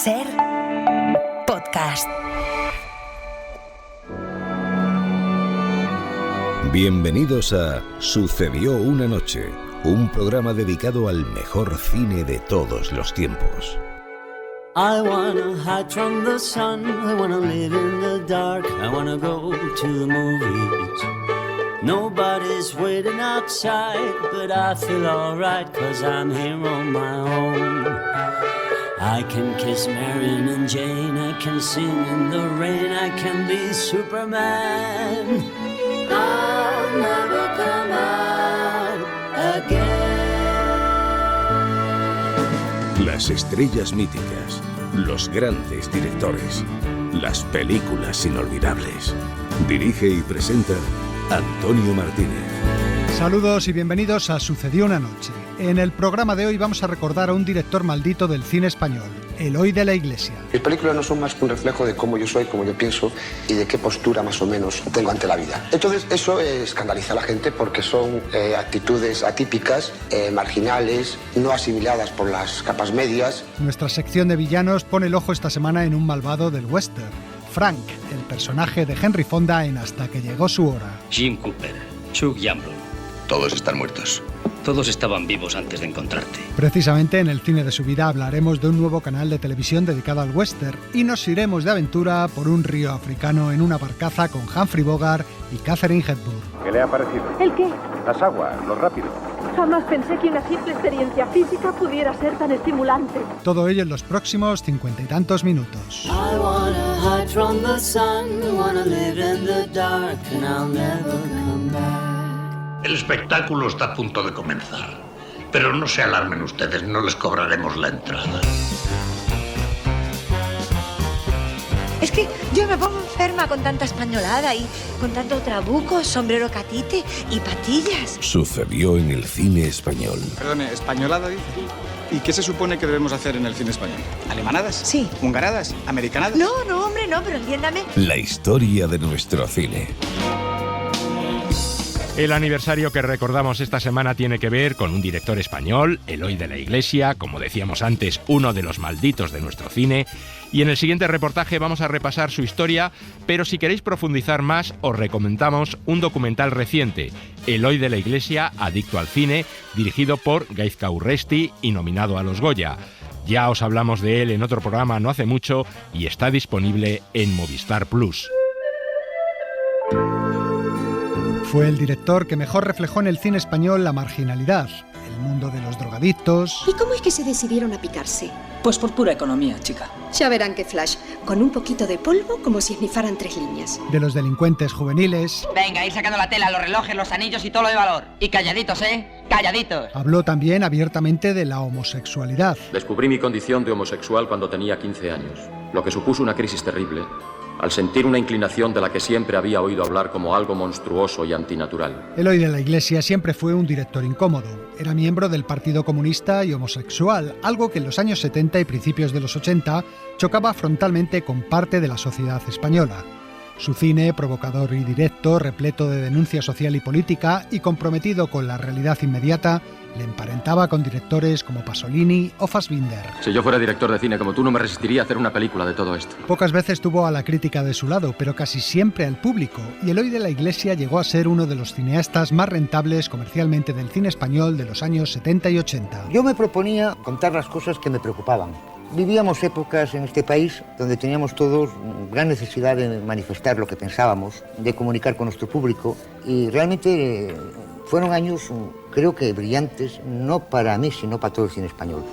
SER Podcast. Bienvenidos a Sucedió una noche, un programa dedicado al mejor cine de todos los tiempos. I wanna hide from the sun, I wanna live in the dark, I wanna go to the movies. Nobody's waiting outside, but I feel alright, 'cause I'm here on my own. I can kiss Marion and Jane, I can sing in the rain, I can be Superman. I'll never come out again. Las estrellas míticas, los grandes directores, las películas inolvidables. Dirige y presenta Antonio Martínez. Saludos y bienvenidos a Sucedió una noche. En el programa de hoy vamos a recordar a un director maldito del cine español, Eloy de la Iglesia. Mis películas no son más que un reflejo de cómo yo soy, cómo yo pienso y de qué postura más o menos tengo ante la vida. Entonces eso escandaliza a la gente porque son actitudes atípicas, marginales, no asimiladas por las capas medias. Nuestra sección de villanos pone el ojo esta semana en un malvado del western, Frank, el personaje de Henry Fonda en Hasta que llegó su hora. Jim Cooper, Chuck Youngblood. Todos están muertos. Todos estaban vivos antes de encontrarte. Precisamente en el cine de su vida hablaremos de un nuevo canal de televisión dedicado al western y nos iremos de aventura por un río africano en una barcaza con Humphrey Bogart y Katharine Hepburn. ¿Qué le ha parecido? ¿El qué? Las aguas, lo rápido. Jamás pensé que una simple experiencia física pudiera ser tan estimulante. Todo ello en los próximos 50 y tantos minutos. I wanna hide from the sun, wanna live in the dark, and I'll never come back. El espectáculo está a punto de comenzar, pero no se alarmen ustedes, no les cobraremos la entrada. Es que yo me pongo enferma con tanta españolada y con tanto trabuco, sombrero catite y patillas. Sucedió en el cine español. Perdone, ¿españolada dice? ¿Y qué se supone que debemos hacer en el cine español? ¿Alemanadas? Sí. ¿Hungaradas? ¿Americanadas? No, hombre, no, pero entiéndame. La historia de nuestro cine. El aniversario que recordamos esta semana tiene que ver con un director español, Eloy de la Iglesia, como decíamos antes, uno de los malditos de nuestro cine. Y en el siguiente reportaje vamos a repasar su historia, pero si queréis profundizar más, os recomendamos un documental reciente, Eloy de la Iglesia, adicto al cine, dirigido por Gaizka Urresti y nominado a los Goya. Ya os hablamos de él en otro programa no hace mucho y está disponible en Movistar Plus. Fue el director que mejor reflejó en el cine español la marginalidad, el mundo de los drogadictos. ¿Y cómo es que se decidieron a picarse? Pues por pura economía, chica. Ya verán que flash, con un poquito de polvo como si esnifaran 3 líneas. De los delincuentes juveniles. Venga, ir sacando la tela, los relojes, los anillos y todo lo de valor. Y calladitos, ¿eh? Calladitos. Habló también abiertamente de la homosexualidad. Descubrí mi condición de homosexual cuando tenía 15 años, lo que supuso una crisis terrible, al sentir una inclinación de la que siempre había oído hablar como algo monstruoso y antinatural. Eloy de la Iglesia siempre fue un director incómodo. Era miembro del Partido Comunista y homosexual, algo que en los años 70 y principios de los 80 chocaba frontalmente con parte de la sociedad española. Su cine, provocador y directo, repleto de denuncia social y política y comprometido con la realidad inmediata, le emparentaba con directores como Pasolini o Fassbinder. Si yo fuera director de cine como tú, no me resistiría a hacer una película de todo esto. Pocas veces tuvo a la crítica de su lado, pero casi siempre al público, y Eloy de la Iglesia llegó a ser uno de los cineastas más rentables comercialmente del cine español de los años 70 y 80. Yo me proponía contar las cosas que me preocupaban. Vivíamos épocas en este país donde teníamos todos gran necesidad de manifestar lo que pensábamos, de comunicar con nuestro público, y realmente fueron años, creo que brillantes, no para mí, sino para todo el cine español.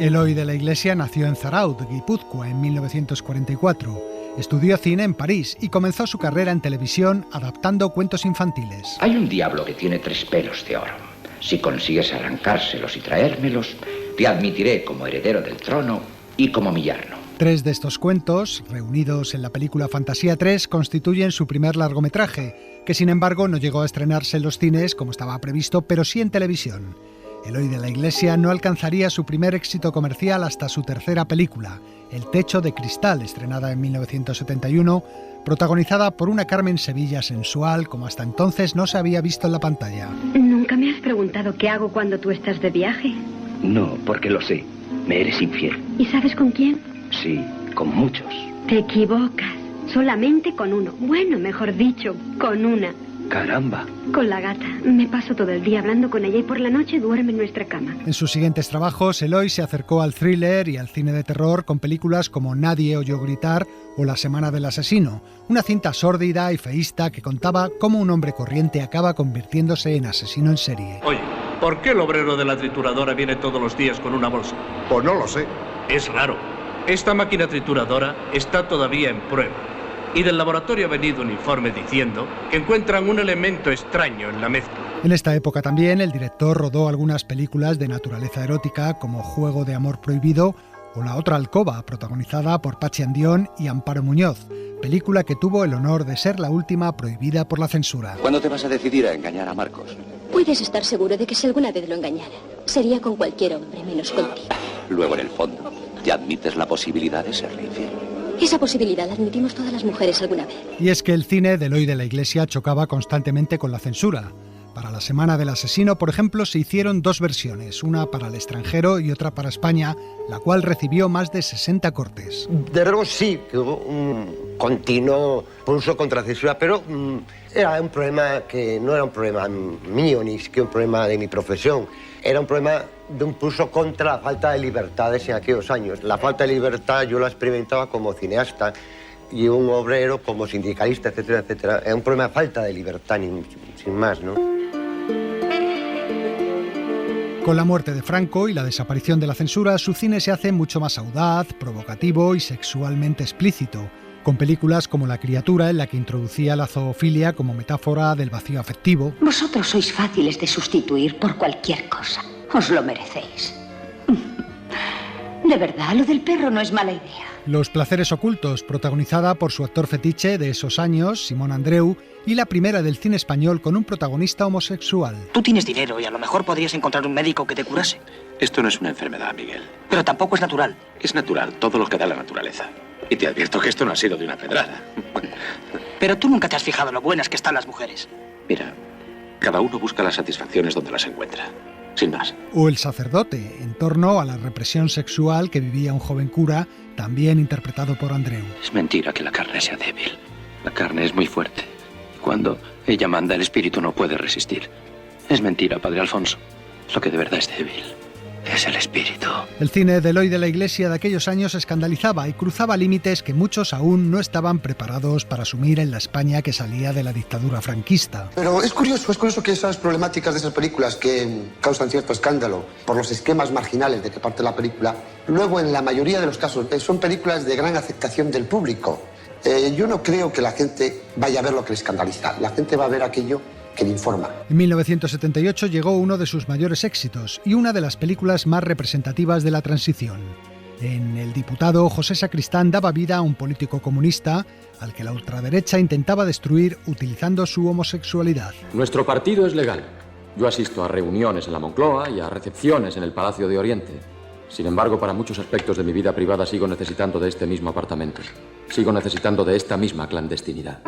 Eloy de la Iglesia nació en Zarautz, Guipúzcoa, en 1944. Estudió cine en París y comenzó su carrera en televisión adaptando cuentos infantiles. Hay un diablo que tiene 3 pelos de oro. Si consigues arrancárselos y traérmelos, te admitiré como heredero del trono y como mi yerno. 3 de estos cuentos, reunidos en la película Fantasía 3, constituyen su primer largometraje, que sin embargo no llegó a estrenarse en los cines como estaba previsto, pero sí en televisión. Eloy de la Iglesia no alcanzaría su primer éxito comercial hasta su tercera película, El techo de cristal, estrenada en 1971, protagonizada por una Carmen Sevilla sensual como hasta entonces no se había visto en la pantalla. ¿Nunca me has preguntado qué hago cuando tú estás de viaje? No, porque lo sé. Me eres infiel. ¿Y sabes con quién? Sí, con muchos. Te equivocas. Solamente con uno. Bueno, mejor dicho, con una. Caramba. Con la gata. Me paso todo el día hablando con ella y por la noche duerme en nuestra cama. En sus siguientes trabajos, Eloy se acercó al thriller y al cine de terror con películas como Nadie oyó gritar o La semana del asesino, una cinta sórdida y feísta que contaba cómo un hombre corriente acaba convirtiéndose en asesino en serie. Oye, ¿por qué el obrero de la trituradora viene todos los días con una bolsa? Pues no lo sé. Es raro. Esta máquina trituradora está todavía en prueba. Y del laboratorio ha venido un informe diciendo que encuentran un elemento extraño en la mezcla. En esta época también el director rodó algunas películas de naturaleza erótica como Juego de amor prohibido o La otra alcoba, protagonizada por Pachi Andión y Amparo Muñoz, película que tuvo el honor de ser la última prohibida por la censura. ¿Cuándo te vas a decidir a engañar a Marcos? Puedes estar seguro de que si alguna vez lo engañara, sería con cualquier hombre, menos contigo. Luego, en el fondo, ¿ya admites la posibilidad de serle infiel? Esa posibilidad la admitimos todas las mujeres alguna vez. Y es que el cine de Eloy de la Iglesia chocaba constantemente con la censura. Para La semana del asesino, por ejemplo, se hicieron dos versiones, una para el extranjero y otra para España, la cual recibió más de 60 cortes. De luego sí, que hubo un continuo pulso contra la censura, pero era un problema que no era un problema mío, ni siquiera un problema de mi profesión. Era un problema de un pulso contra la falta de libertades en aquellos años. La falta de libertad yo la experimentaba como cineasta y un obrero como sindicalista, etcétera, etcétera. Era un problema de falta de libertad, sin más, ¿no? Con la muerte de Franco y la desaparición de la censura, su cine se hace mucho más audaz, provocativo y sexualmente explícito, con películas como La criatura, en la que introducía la zoofilia como metáfora del vacío afectivo. Vosotros sois fáciles de sustituir por cualquier cosa. Os lo merecéis. De verdad, lo del perro no es mala idea. Los placeres ocultos, protagonizada por su actor fetiche de esos años, Simón Andreu, y la primera del cine español con un protagonista homosexual. Tú tienes dinero y a lo mejor podrías encontrar un médico que te curase. Esto no es una enfermedad, Miguel. Pero tampoco es natural. Es natural, todo lo que da la naturaleza. Y te advierto que esto no ha sido de una pedrada. Pero tú nunca te has fijado en lo buenas que están las mujeres. Mira, cada uno busca las satisfacciones donde las encuentra. Sin más. O El sacerdote, en torno a la represión sexual que vivía un joven cura, también interpretado por Andreu. Es mentira que la carne sea débil. La carne es muy fuerte. Cuando ella manda, el espíritu no puede resistir. Es mentira, Padre Alfonso. Lo que de verdad es débil es el espíritu. El cine de Eloy de la Iglesia de aquellos años escandalizaba y cruzaba límites que muchos aún no estaban preparados para asumir en la España que salía de la dictadura franquista. Pero es curioso que esas problemáticas de esas películas que causan cierto escándalo por los esquemas marginales de que parte la película, luego en la mayoría de los casos son películas de gran aceptación del público. Yo no creo que la gente vaya a ver lo que le escandaliza. La gente va a ver aquello que le informa. En 1978 llegó uno de sus mayores éxitos y una de las películas más representativas de la transición. En El diputado, José Sacristán daba vida a un político comunista al que la ultraderecha intentaba destruir utilizando su homosexualidad. Nuestro partido es legal. Yo asisto a reuniones en la Moncloa y a recepciones en el Palacio de Oriente. Sin embargo, para muchos aspectos de mi vida privada sigo necesitando de este mismo apartamento. Sigo necesitando de esta misma clandestinidad.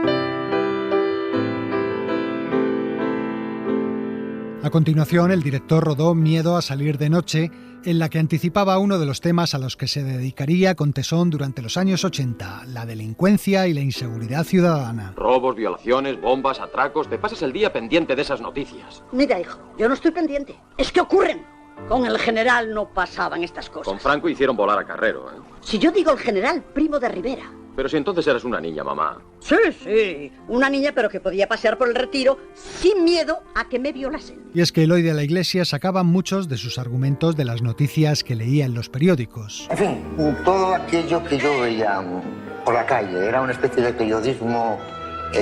A continuación, el director rodó Miedo a salir de noche, en la que anticipaba uno de los temas a los que se dedicaría con tesón durante los años 80, la delincuencia y la inseguridad ciudadana. Robos, violaciones, bombas, atracos... Te pasas el día pendiente de esas noticias. Mira, hijo, yo no estoy pendiente. Es que ocurren. Con el general no pasaban estas cosas. Con Franco hicieron volar a Carrero, ¿eh? Si yo digo el general, Primo de Rivera. Pero si entonces eras una niña, mamá. Sí, una niña pero que podía pasear por el Retiro sin miedo a que me violasen. Y es que Eloy de la Iglesia sacaba muchos de sus argumentos de las noticias que leía en los periódicos. En fin, todo aquello que yo veía por la calle era una especie de periodismo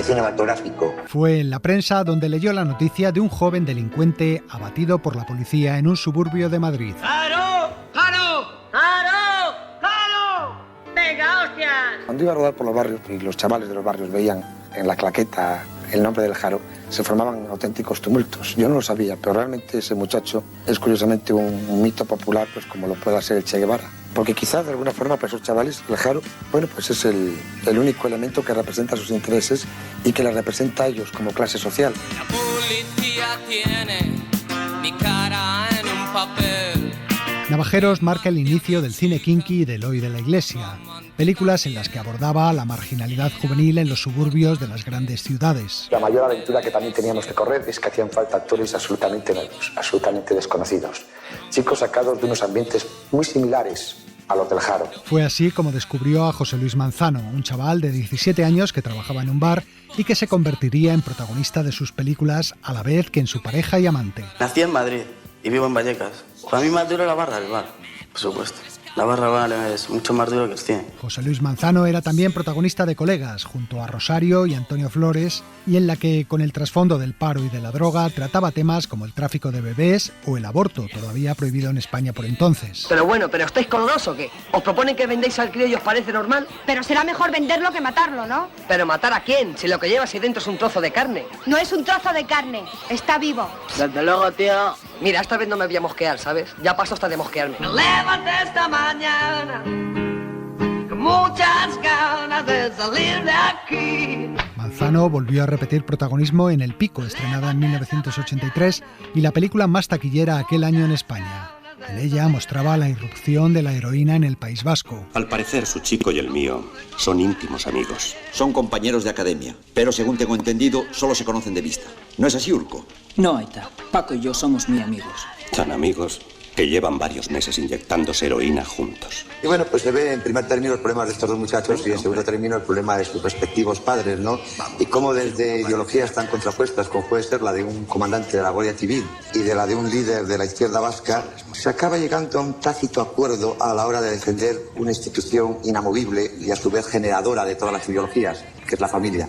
cinematográfico. Fue en la prensa donde leyó la noticia de un joven delincuente abatido por la policía en un suburbio de Madrid. ¡Claro! ¡Claro! ¡Claro! ¡Claro! ¡Venga, hostias! Cuando iba a rodar por los barrios y los chavales de los barrios veían en la claqueta el nombre del Jaro, se formaban auténticos tumultos. Yo no lo sabía, pero realmente ese muchacho es curiosamente un mito popular, pues como lo pueda ser el Che Guevara. Porque quizás de alguna forma para esos chavales el Jaro, bueno, pues es el único elemento que representa sus intereses y que les representa a ellos como clase social. La policía tiene mi cara en un papel Navajeros marca el inicio del cine kinky de Eloy de la Iglesia, películas en las que abordaba la marginalidad juvenil en los suburbios de las grandes ciudades. La mayor aventura que también teníamos que correr es que hacían falta actores absolutamente nuevos, absolutamente desconocidos, chicos sacados de unos ambientes muy similares a los del Haro. Fue así como descubrió a José Luis Manzano, un chaval de 17 años que trabajaba en un bar y que se convertiría en protagonista de sus películas a la vez que en su pareja y amante. Nací en Madrid y vivo en Vallecas. Para mí más duro la barra del bar, por supuesto. La barra bar es mucho más duro que el cine. José Luis Manzano era también protagonista de Colegas, junto a Rosario y Antonio Flores, y en la que, con el trasfondo del paro y de la droga, trataba temas como el tráfico de bebés o el aborto, todavía prohibido en España por entonces. Pero bueno, ¿pero estáis colorados o qué? ¿Os proponen que vendéis al crío y os parece normal? Pero será mejor venderlo que matarlo, ¿no? ¿Pero matar a quién? Si lo que llevas ahí dentro es un trozo de carne. No es un trozo de carne, está vivo. Desde luego, tío. Mira, esta vez no me voy a mosquear, ¿sabes? Ya paso hasta de mosquearme. Me levanté esta mañana con muchas ganas de salir de aquí. Manzano volvió a repetir protagonismo en El Pico, estrenada en 1983, y la película más taquillera aquel año en España. En ella mostraba la irrupción de la heroína en el País Vasco. Al parecer, su chico y el mío son íntimos amigos. Son compañeros de academia, pero según tengo entendido, solo se conocen de vista. ¿No es así, Urco? No, Aita. Paco y yo somos muy amigos. Tan amigos que llevan varios meses inyectándose heroína juntos. Y bueno, pues se ve en primer término los problemas de estos dos muchachos y en segundo término el problema de sus respectivos padres, ¿no? Y cómo desde ideologías tan contrapuestas como puede ser la de un comandante de la Guardia Civil y de la de un líder de la izquierda vasca, se acaba llegando a un tácito acuerdo a la hora de defender una institución inamovible y a su vez generadora de todas las ideologías, que es la familia.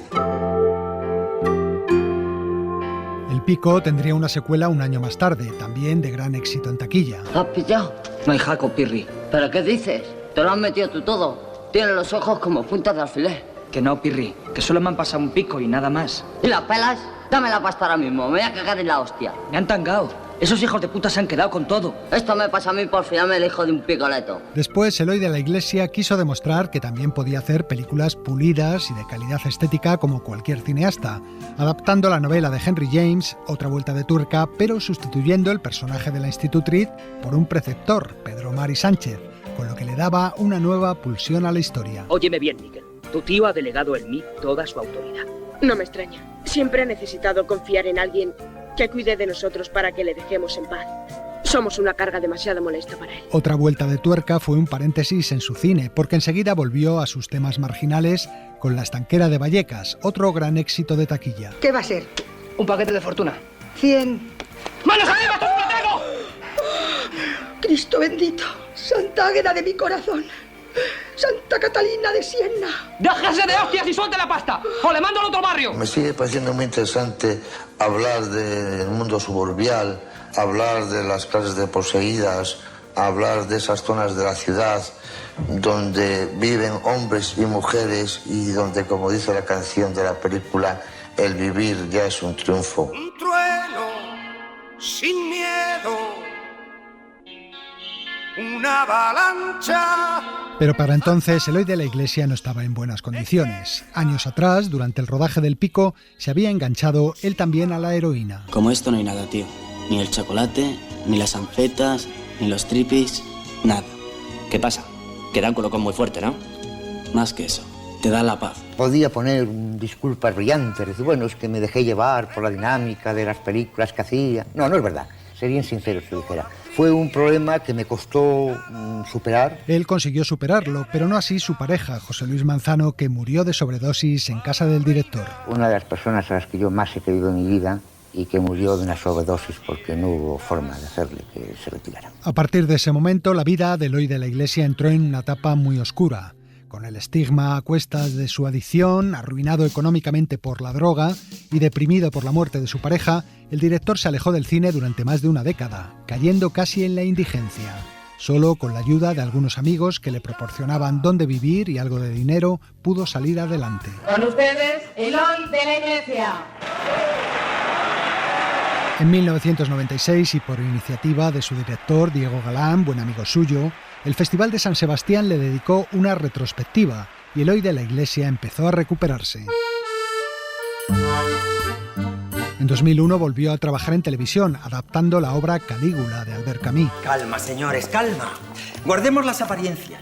El Pico tendría una secuela un año más tarde, también de gran éxito en taquilla. ¿Has pillado? No hay jaco, Pirri. ¿Pero qué dices? Te lo has metido tú todo. Tienes los ojos como puntas de alfiler. Que no, Pirri. Que solo me han pasado un pico y nada más. ¿Y las pelas? Dame la pasta ahora mismo. Me voy a cagar en la hostia. Me han tangado. Esos hijos de puta se han quedado con todo. Esto me pasa a mí por fiarme el hijo de un picoleto. Después, Eloy de la Iglesia quiso demostrar que también podía hacer películas pulidas y de calidad estética como cualquier cineasta, adaptando la novela de Henry James, Otra vuelta de tuerca, pero sustituyendo el personaje de la institutriz por un preceptor, Pedro Mari Sánchez, con lo que le daba una nueva pulsión a la historia. Óyeme bien, Miguel. Tu tío ha delegado en mí toda su autoridad. No me extraña. Siempre he necesitado confiar en alguien que cuide de nosotros para que le dejemos en paz. Somos una carga demasiado molesta para él. Otra vuelta de tuerca fue un paréntesis en su cine, porque enseguida volvió a sus temas marginales con La estanquera de Vallecas, otro gran éxito de taquilla. ¿Qué va a ser? Un paquete de fortuna. 100. ¡Manos arriba, Totego! Cristo bendito, Santa Águeda de mi corazón, Santa Catalina de Siena. ¡Déjese de hostias y suelte la pasta! ¡O le mando al otro barrio! Me sigue pareciendo muy interesante hablar del mundo suburbial, hablar de las clases de poseídas, hablar de esas zonas de la ciudad donde viven hombres y mujeres y donde, como dice la canción de la película, el vivir ya es un triunfo. Un trueno sin miedo, una avalancha. Pero para entonces Eloy de la Iglesia no estaba en buenas condiciones. Años atrás, durante el rodaje del Pico, se había enganchado él también a la heroína. Como esto no hay nada, tío. Ni el chocolate, ni las anfetas, ni los tripis, nada. ¿Qué pasa? Que da un colocón muy fuerte, ¿no? Más que eso, te da la paz. Podía poner disculpas brillantes, decir, bueno, es que me dejé llevar por la dinámica de las películas que hacía. No, no es verdad. Serían sinceros si dijera. Fue un problema que me costó superar. Él consiguió superarlo, pero no así su pareja, José Luis Manzano, que murió de sobredosis en casa del director. Una de las personas a las que yo más he querido en mi vida y que murió de una sobredosis porque no hubo forma de hacerle que se retirara. A partir de ese momento, la vida de Eloy de la Iglesia entró en una etapa muy oscura. Con el estigma a cuestas de su adicción, arruinado económicamente por la droga y deprimido por la muerte de su pareja, el director se alejó del cine durante más de una década, cayendo casi en la indigencia. Solo con la ayuda de algunos amigos que le proporcionaban dónde vivir y algo de dinero, pudo salir adelante. Con ustedes, Eloy de la Iglesia. En 1996, y por iniciativa de su director, Diego Galán, buen amigo suyo, el Festival de San Sebastián le dedicó una retrospectiva y Eloy de la Iglesia empezó a recuperarse. En En 2001 volvió a trabajar en televisión, adaptando la obra Calígula de Albert Camus. Calma, señores, calma. Guardemos las apariencias.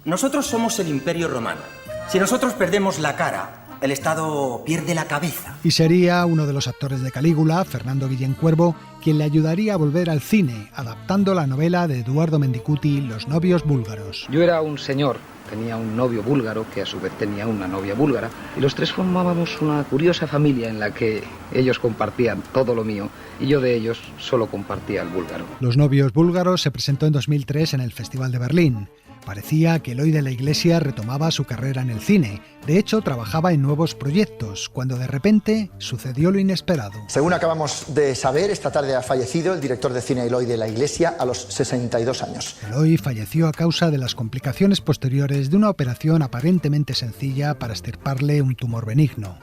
Nosotros somos el Imperio Romano. Si nosotros perdemos la cara, el Estado pierde la cabeza. Y sería uno de los actores de Calígula, Fernando Guillén Cuervo, quien le ayudaría a volver al cine, adaptando la novela de Eduardo Mendicuti, Los novios búlgaros. Yo era un señor, tenía un novio búlgaro que a su vez tenía una novia búlgara, y los tres formábamos una curiosa familia en la que ellos compartían todo lo mío y yo de ellos solo compartía el búlgaro. Los novios búlgaros se presentó en 2003 en el Festival de Berlín. Parecía que Eloy de la Iglesia retomaba su carrera en el cine. De hecho, trabajaba en nuevos proyectos, cuando de repente sucedió lo inesperado. Según acabamos de saber, esta tarde ha fallecido el director de cine Eloy de la Iglesia a los 62 años. Eloy falleció a causa de las complicaciones posteriores de una operación aparentemente sencilla para extirparle un tumor benigno.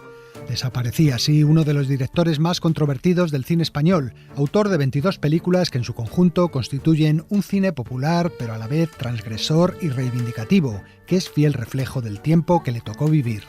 Desaparecía así uno de los directores más controvertidos del cine español, autor de 22 películas que en su conjunto constituyen un cine popular, pero a la vez transgresor y reivindicativo, que es fiel reflejo del tiempo que le tocó vivir.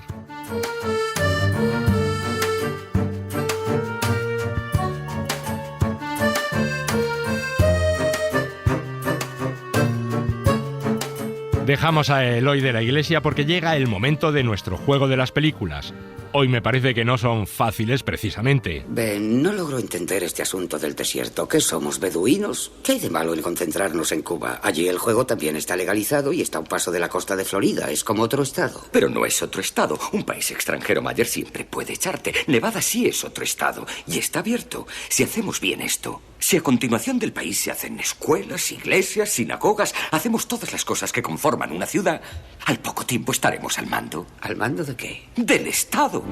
Dejamos a Eloy de la Iglesia porque llega el momento de nuestro juego de las películas. Hoy me parece que no son fáciles precisamente. Ben, no logro entender este asunto del desierto. ¿Qué somos, beduinos? ¿Qué hay de malo en concentrarnos en Cuba? Allí el juego también está legalizado y está a un paso de la costa de Florida. Es como otro estado. Pero no es otro estado. Un país extranjero mayor siempre puede echarte. Nevada sí es otro estado y está abierto. Si hacemos bien esto, si a continuación del país se hacen escuelas, iglesias, sinagogas, hacemos todas las cosas que conforman una ciudad, al poco tiempo estaremos al mando. ¿Al mando de qué? Del Estado.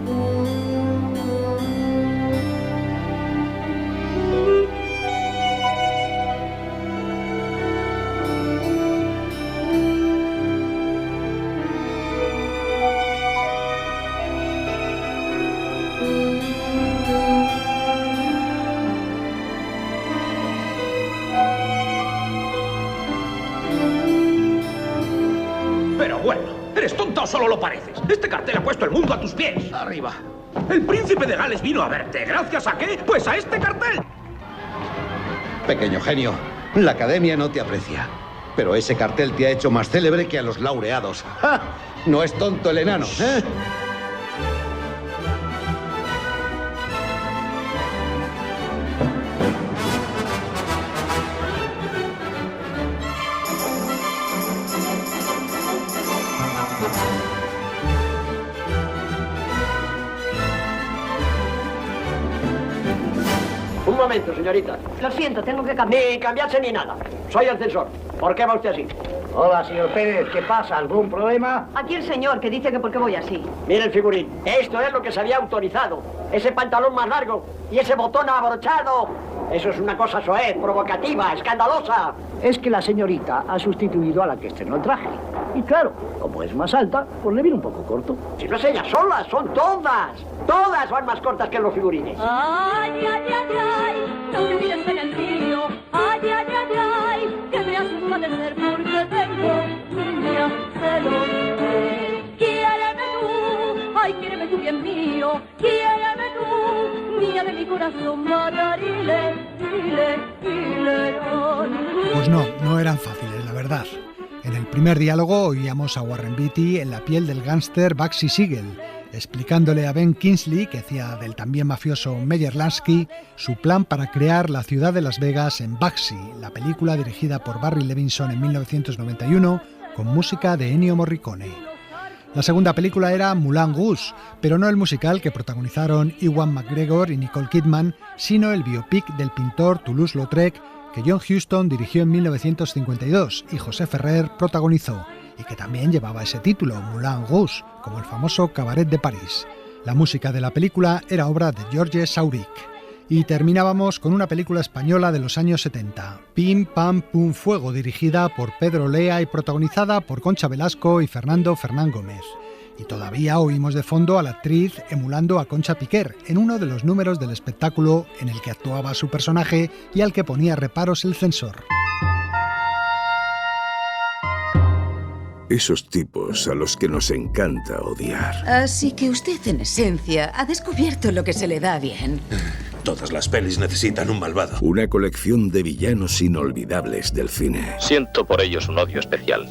Pero bueno, ¿eres tonto o solo lo pareces? Este cartel ha puesto el mundo a tus pies. Arriba. El príncipe de Gales vino a verte. ¿Gracias a qué? Pues a este cartel. Pequeño genio, la academia no te aprecia. Pero ese cartel te ha hecho más célebre que a los laureados. ¡Ja! No es tonto el enano, ¿eh? Un momento, señorita. Lo siento, tengo que cambiar. Ni cambiarse ni nada. Soy el censor. ¿Por qué va usted así? Hola, señor Pérez. ¿Qué pasa? ¿Algún problema? Aquí el señor que dice que por qué voy así. Mire el figurín. Esto es lo que se había autorizado. Ese pantalón más largo y ese botón abrochado. Eso es una cosa soez, provocativa, escandalosa. Es que la señorita ha sustituido a la que estrenó el traje. Y claro, como es más alta, pues le viene un poco corto. Si no es ella sola, son todas. Todas van más cortas que los figurines. Ay, ay, ay, ay, no te olvides en el río. Ay, ay, ay, ay, que me haces padecer porque tengo niña celos. Quiéreme tú, ay, quiéreme tú bien mío. Quiéreme tú, niña de mi corazón, matarile, dile. Pues no eran fáciles, la verdad. En el primer diálogo oíamos a Warren Beatty en la piel del gángster Bugsy Siegel, explicándole a Ben Kingsley, que hacía del también mafioso Meyer Lansky, su plan para crear la ciudad de Las Vegas en Bugsy, la película dirigida por Barry Levinson en 1991, con música de Ennio Morricone. La segunda película era Moulin Rouge, pero no el musical que protagonizaron Ewan McGregor y Nicole Kidman, sino el biopic del pintor Toulouse-Lautrec, que John Huston dirigió en 1952 y José Ferrer protagonizó, y que también llevaba ese título, Moulin Rouge, como el famoso Cabaret de París. La música de la película era obra de Georges Sauric. Y terminábamos con una película española de los años 70, Pim Pam Pum Fuego, dirigida por Pedro Lea y protagonizada por Concha Velasco y Fernando Fernán Gómez. Y todavía oímos de fondo a la actriz emulando a Concha Piquer en uno de los números del espectáculo en el que actuaba su personaje y al que ponía reparos el censor. Esos tipos a los que nos encanta odiar. Así que usted, en esencia, ha descubierto lo que se le da bien. Todas las pelis necesitan un malvado. Una colección de villanos inolvidables del cine. Siento por ellos un odio especial.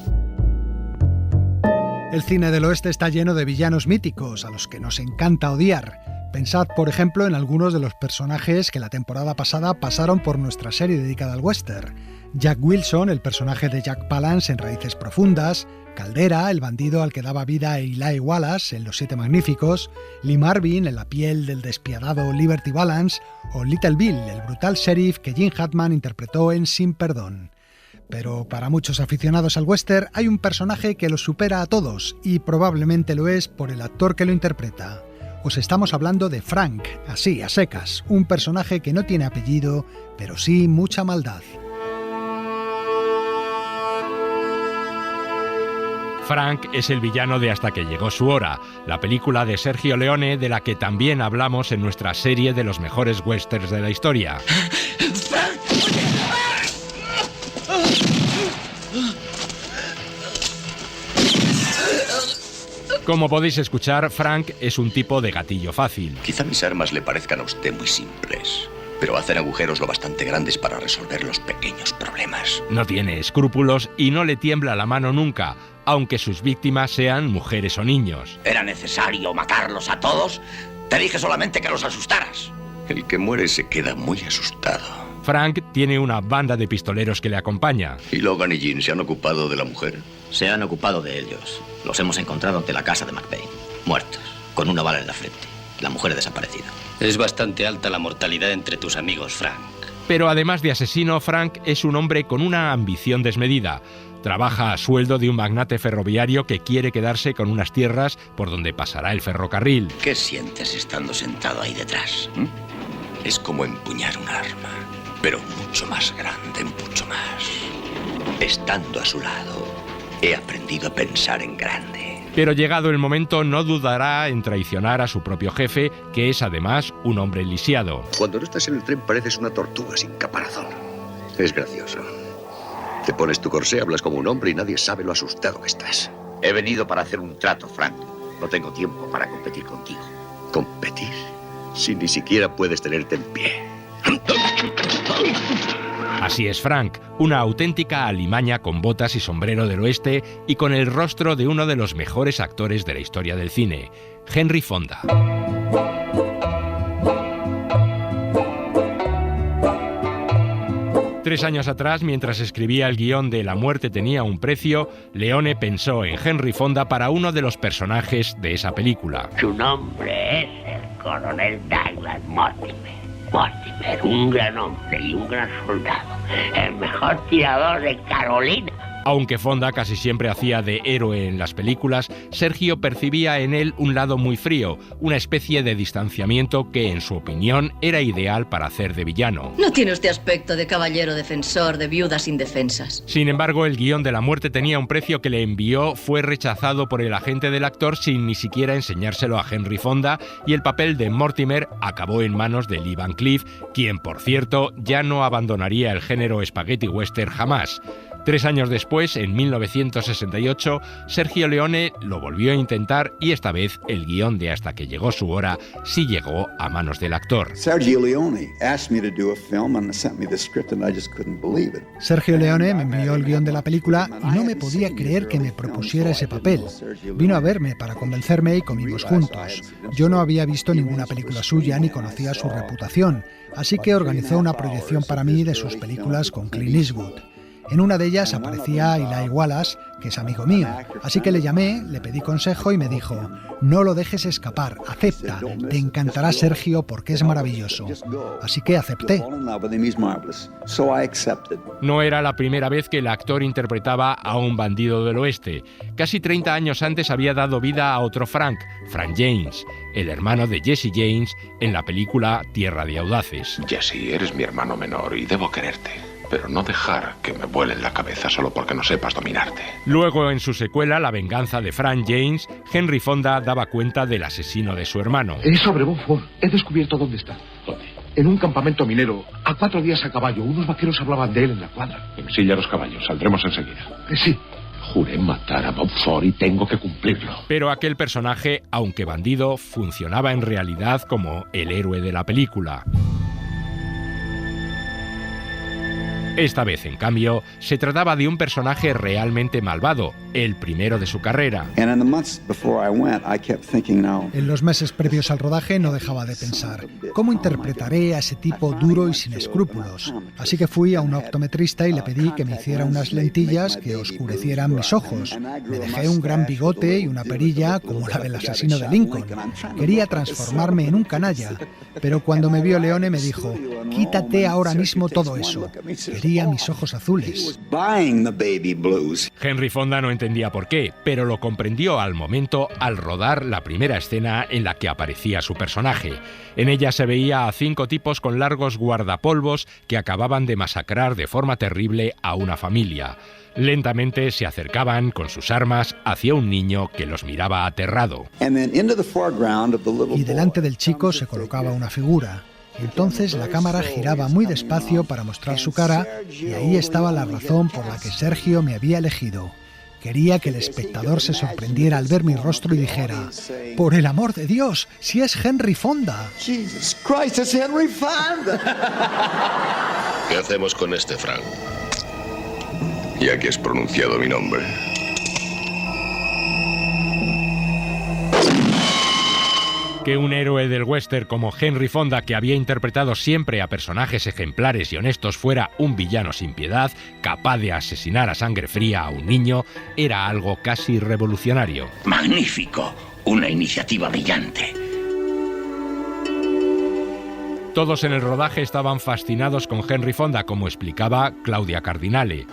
El cine del oeste está lleno de villanos míticos, a los que nos encanta odiar. Pensad, por ejemplo, en algunos de los personajes que la temporada pasada pasaron por nuestra serie dedicada al western. Jack Wilson, el personaje de Jack Palance en Raíces Profundas, Caldera, el bandido al que daba vida Eli Wallace en Los Siete Magníficos, Lee Marvin en La piel del despiadado Liberty Balance o Little Bill, el brutal sheriff que Gene Hackman interpretó en Sin Perdón. Pero para muchos aficionados al western hay un personaje que los supera a todos y probablemente lo es por el actor que lo interpreta. Os estamos hablando de Frank, así a secas, un personaje que no tiene apellido, pero sí mucha maldad. Frank es el villano de Hasta que llegó su hora, la película de Sergio Leone de la que también hablamos en nuestra serie de los mejores westerns de la historia. Como podéis escuchar, Frank es un tipo de gatillo fácil. Quizá mis armas le parezcan a usted muy simples, pero hacen agujeros lo bastante grandes para resolver los pequeños problemas. No tiene escrúpulos y no le tiembla la mano nunca, aunque sus víctimas sean mujeres o niños. ¿Era necesario matarlos a todos? Te dije solamente que los asustaras. El que muere se queda muy asustado. Frank tiene una banda de pistoleros que le acompaña. ¿Y Logan y Jean se han ocupado de la mujer? Se han ocupado de ellos. Los hemos encontrado ante la casa de McBain, muertos, con una bala en la frente. La mujer desaparecida. Es bastante alta la mortalidad entre tus amigos, Frank. Pero además de asesino, Frank es un hombre con una ambición desmedida. Trabaja a sueldo de un magnate ferroviario que quiere quedarse con unas tierras por donde pasará el ferrocarril. ¿Qué sientes estando sentado ahí detrás? Es como empuñar un arma, pero mucho más grande, mucho más. Estando a su lado, he aprendido a pensar en grande. Pero llegado el momento no dudará en traicionar a su propio jefe, que es además un hombre lisiado. Cuando no estás en el tren pareces una tortuga sin caparazón. Es gracioso. Te pones tu corsé, hablas como un hombre y nadie sabe lo asustado que estás. He venido para hacer un trato, Frank. No tengo tiempo para competir contigo. ¿Competir? Si ni siquiera puedes tenerte en pie. Así es Frank, una auténtica alimaña con botas y sombrero del oeste y con el rostro de uno de los mejores actores de la historia del cine, Henry Fonda. Tres años atrás, mientras escribía el guión de La muerte tenía un precio, Leone pensó en Henry Fonda para uno de los personajes de esa película. Su nombre es el coronel Douglas Mortimer. Mortimer, un gran hombre y un gran soldado, el mejor tirador de Carolina. Aunque Fonda casi siempre hacía de héroe en las películas, Sergio percibía en él un lado muy frío, una especie de distanciamiento que, en su opinión, era ideal para hacer de villano. No tiene usted aspecto de caballero defensor de viudas indefensas. Sin embargo, el guión de La muerte tenía un precio que le envió, fue rechazado por el agente del actor sin ni siquiera enseñárselo a Henry Fonda, y el papel de Mortimer acabó en manos de Lee Van Cleef, quien, por cierto, ya no abandonaría el género spaghetti western jamás. 3 años después, en 1968, Sergio Leone lo volvió a intentar y esta vez el guión de Hasta que llegó su hora sí llegó a manos del actor. Sergio Leone asked me to do a film and sent me the script and I just couldn't believe it. Sergio Leone me envió el guión de la película y no me podía creer que me propusiera ese papel. Vino a verme para convencerme y comimos juntos. Yo no había visto ninguna película suya ni conocía su reputación, así que organizó una proyección para mí de sus películas con Clint Eastwood. En una de ellas aparecía Eli Wallace, que es amigo mío, así que le llamé, le pedí consejo y me dijo: no lo dejes escapar, acepta, te encantará Sergio porque es maravilloso. Así que acepté. No era la primera vez que el actor interpretaba a un bandido del oeste. Casi 30 años antes había dado vida a otro Frank, Frank James, el hermano de Jesse James en la película Tierra de Audaces. Jesse, eres mi hermano menor y debo quererte, pero no dejar que me vuele en la cabeza solo porque no sepas dominarte. Luego, en su secuela, La venganza de Frank James, Henry Fonda daba cuenta del asesino de su hermano. Es sobre Beaufort. He descubierto dónde está. ¿Dónde? En un campamento minero, a 4 días a caballo. Unos vaqueros hablaban de él en la cuadra. Ensilla los caballos, saldremos enseguida. Sí. Juré matar a Beaufort y tengo que cumplirlo. Pero aquel personaje, aunque bandido, funcionaba en realidad como el héroe de la película. Esta vez, en cambio, se trataba de un personaje realmente malvado, el primero de su carrera. And in the months before I went, I kept thinking now. En los meses previos al rodaje no dejaba de pensar, ¿cómo interpretaré a ese tipo duro y sin escrúpulos? Así que fui a un optometrista y le pedí que me hiciera unas lentillas que oscurecieran mis ojos. Me dejé un gran bigote y una perilla como la del asesino de Lincoln. Quería transformarme en un canalla, pero cuando me vio Leone me dijo, quítate ahora mismo todo eso. Quería mis ojos azules. Henry Fonda no entendía por qué, pero lo comprendió al momento al rodar la primera escena en la que aparecía su personaje. En ella se veía a 5 tipos con largos guardapolvos que acababan de masacrar de forma terrible a una familia. Lentamente se acercaban con sus armas hacia un niño que los miraba aterrado. Y delante del chico se colocaba una figura. Entonces la cámara giraba muy despacio para mostrar su cara y ahí estaba la razón por la que Sergio me había elegido. Quería que el espectador se sorprendiera al ver mi rostro y dijera, ¡por el amor de Dios, si es Henry Fonda! Jesus Christ, it's Henry Fonda. ¿Qué hacemos con este, Frank? Ya que has pronunciado mi nombre. Que un héroe del western como Henry Fonda, que había interpretado siempre a personajes ejemplares y honestos, fuera un villano sin piedad, capaz de asesinar a sangre fría a un niño, era algo casi revolucionario. Magnífico, una iniciativa brillante. Todos en el rodaje estaban fascinados con Henry Fonda, como explicaba Claudia Cardinale.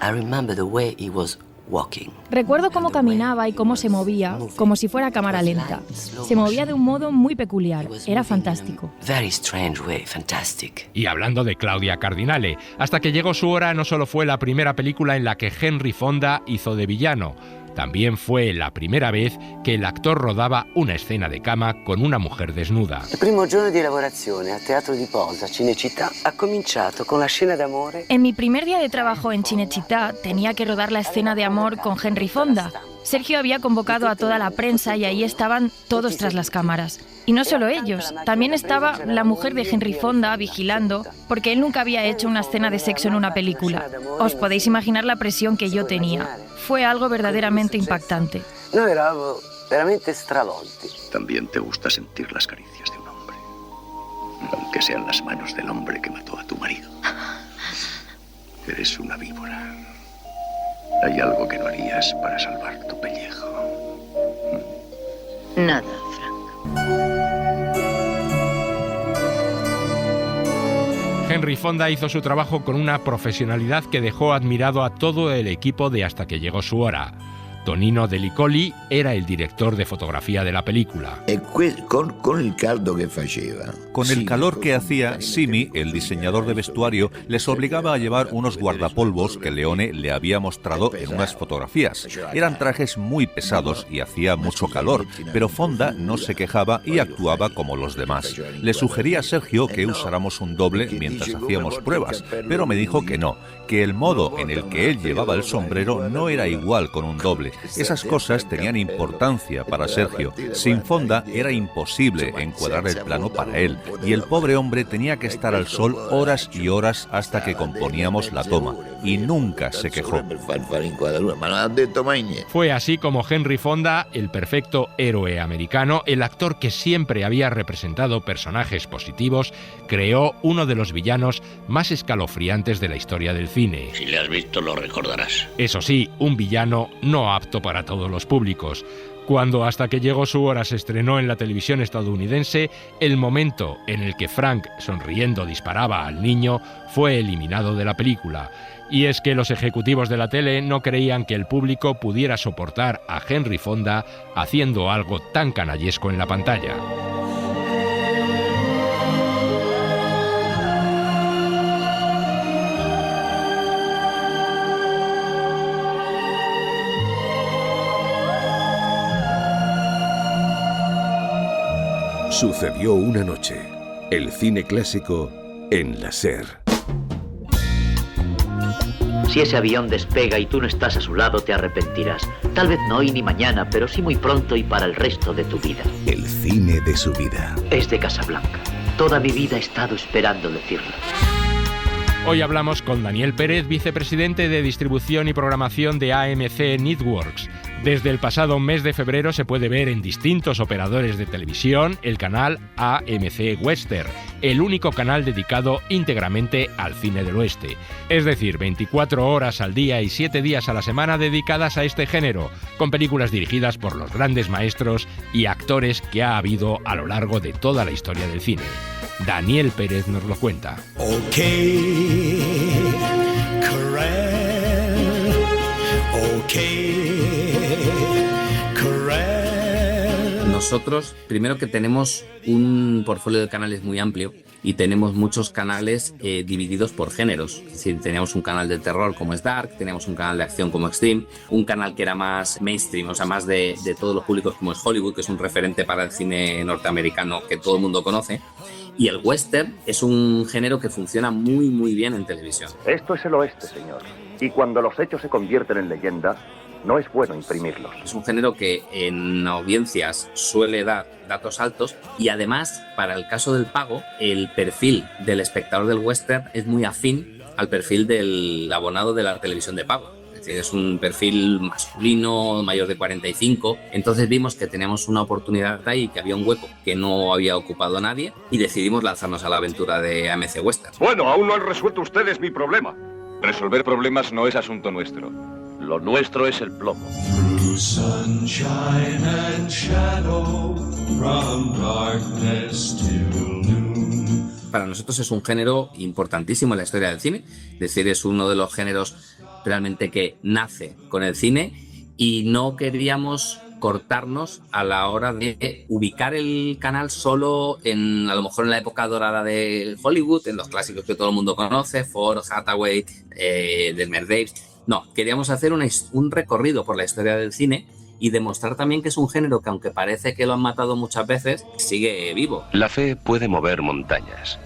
Recuerdo cómo caminaba y cómo se movía, como si fuera cámara lenta. Se movía de un modo muy peculiar. Era fantástico. Y hablando de Claudia Cardinale, Hasta que llegó su hora no solo fue la primera película en la que Henry Fonda hizo de villano, también fue la primera vez que el actor rodaba una escena de cama con una mujer desnuda. Il primo giorno di lavorazione a Teatro di Posa, Cinecittà, ha cominciato con la scena d'amore. En mi primer día de trabajo en Cinecittà tenía que rodar la escena de amor con Henry Fonda. Sergio había convocado a toda la prensa y ahí estaban todos tras las cámaras. Y no solo ellos, también estaba la mujer de Henry Fonda vigilando, porque él nunca había hecho una escena de sexo en una película. Os podéis imaginar la presión que yo tenía. Fue algo verdaderamente impactante. No, éramos veramente stravolti. También te gusta sentir las caricias de un hombre, aunque sean las manos del hombre que mató a tu marido. Eres una víbora. Hay algo que no harías para salvar tu pellejo. Nada, Henry Fonda hizo su trabajo con una profesionalidad que dejó admirado a todo el equipo de Hasta que llegó su hora. Tonino Delicoli era el director de fotografía de la película. Con el calor que hacía, Simi, el diseñador de vestuario, les obligaba a llevar unos guardapolvos que Leone le había mostrado en unas fotografías. Eran trajes muy pesados y hacía mucho calor, pero Fonda no se quejaba y actuaba como los demás. Le sugería a Sergio que usáramos un doble mientras hacíamos pruebas, pero me dijo que no, que el modo en el que él llevaba el sombrero no era igual con un doble. Esas cosas tenían importancia para Sergio. Sin Fonda era imposible encuadrar el plano para él, y el pobre hombre tenía que estar al sol horas y horas hasta que componíamos la toma, y nunca se quejó. Fue así como Henry Fonda, el perfecto héroe americano, el actor que siempre había representado personajes positivos, creó uno de los villanos más escalofriantes de la historia del cine. Si le has visto, lo recordarás. Eso sí, un villano no apto para todos los públicos. Cuando Hasta que llegó su hora se estrenó en la televisión estadounidense, el momento en el que Frank, sonriendo, disparaba al niño, fue eliminado de la película. Y es que los ejecutivos de la tele no creían que el público pudiera soportar a Henry Fonda haciendo algo tan canallesco en la pantalla. Sucedió una noche. El cine clásico en la SER. Si ese avión despega y tú no estás a su lado, te arrepentirás. Tal vez no hoy ni mañana, pero sí muy pronto y para el resto de tu vida. El cine de su vida. Es de Casablanca. Toda mi vida he estado esperando decirlo. Hoy hablamos con Daniel Pérez, vicepresidente de distribución y programación de AMC Networks. Desde el pasado mes de febrero se puede ver en distintos operadores de televisión el canal AMC Western, el único canal dedicado íntegramente al cine del oeste. Es decir, 24 horas al día y 7 días a la semana dedicadas a este género, con películas dirigidas por los grandes maestros y actores que ha habido a lo largo de toda la historia del cine. Daniel Pérez nos lo cuenta. Nosotros, primero que tenemos un portfolio de canales muy amplio y tenemos muchos canales divididos por géneros. Es decir, teníamos un canal de terror como es Dark, teníamos un canal de acción como Extreme, un canal que era más mainstream, o sea, más de todos los públicos como es Hollywood, que es un referente para el cine norteamericano que todo el mundo conoce. Y el western es un género que funciona muy, muy bien en televisión. Esto es el oeste, señor. Y cuando los hechos se convierten en leyenda, no es bueno imprimirlos. Es un género que en audiencias suele dar datos altos y además, para el caso del pago, el perfil del espectador del western es muy afín al perfil del abonado de la televisión de pago. Es un perfil masculino, mayor de 45. Entonces vimos que teníamos una oportunidad ahí, que había un hueco que no había ocupado nadie y decidimos lanzarnos a la aventura de AMC Western. Bueno, aún no han resuelto ustedes mi problema. Resolver problemas no es asunto nuestro. Lo nuestro es el plomo. Para nosotros es un género importantísimo en la historia del cine. Es decir, es uno de los géneros realmente que nace con el cine y no queríamos cortarnos a la hora de ubicar el canal solo a lo mejor en la época dorada de Hollywood, en los clásicos que todo el mundo conoce, Ford, Hathaway, Delmer Daves. No, queríamos hacer un recorrido por la historia del cine y demostrar también que es un género que, aunque parece que lo han matado muchas veces, sigue vivo. La fe puede mover montañas,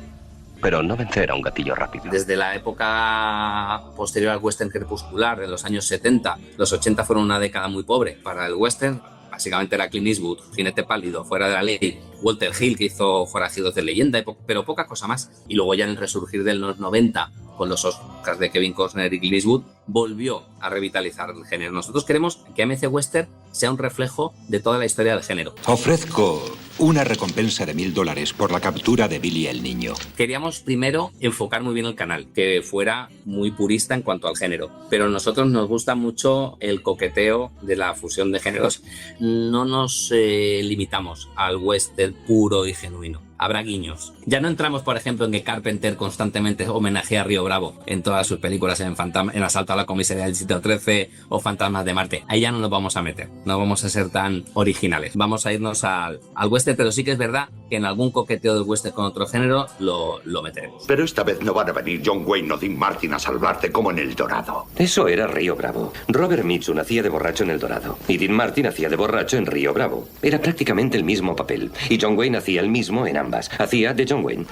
pero no vencer a un gatillo rápido. Desde la época posterior al western crepuscular, en los años 70, los 80 fueron una década muy pobre para el western. Básicamente era Clint Eastwood, Jinete Pálido, Fuera de la Ley, Walter Hill, que hizo Forajidos de Leyenda, pero poca cosa más. Y luego ya en el resurgir de los 90, con los Oscars de Kevin Costner y Clint Eastwood, volvió a revitalizar el género. Nosotros queremos que AMC Western sea un reflejo de toda la historia del género. Ofrezco una recompensa de $1000 por la captura de Billy el Niño. Queríamos primero enfocar muy bien el canal, que fuera muy purista en cuanto al género, pero a nosotros nos gusta mucho el coqueteo de la fusión de géneros. No nos limitamos al western puro y genuino. Habrá guiños. Ya no entramos, por ejemplo, en que Carpenter constantemente homenajea a Río Bravo en todas sus películas, en Asalto a la Comisaría del Distrito 13 o Fantasmas de Marte. Ahí ya no nos vamos a meter, no vamos a ser tan originales. Vamos a irnos al western, pero sí que es verdad que en algún coqueteo del western con otro género lo meteremos. Pero esta vez no van a venir John Wayne o Dean Martin a salvarte como en El Dorado. Eso era Río Bravo. Robert Mitchum hacía de borracho en El Dorado y Dean Martin hacía de borracho en Río Bravo. Era prácticamente el mismo papel y John Wayne hacía el mismo en ambas. Hacía de John Wayne.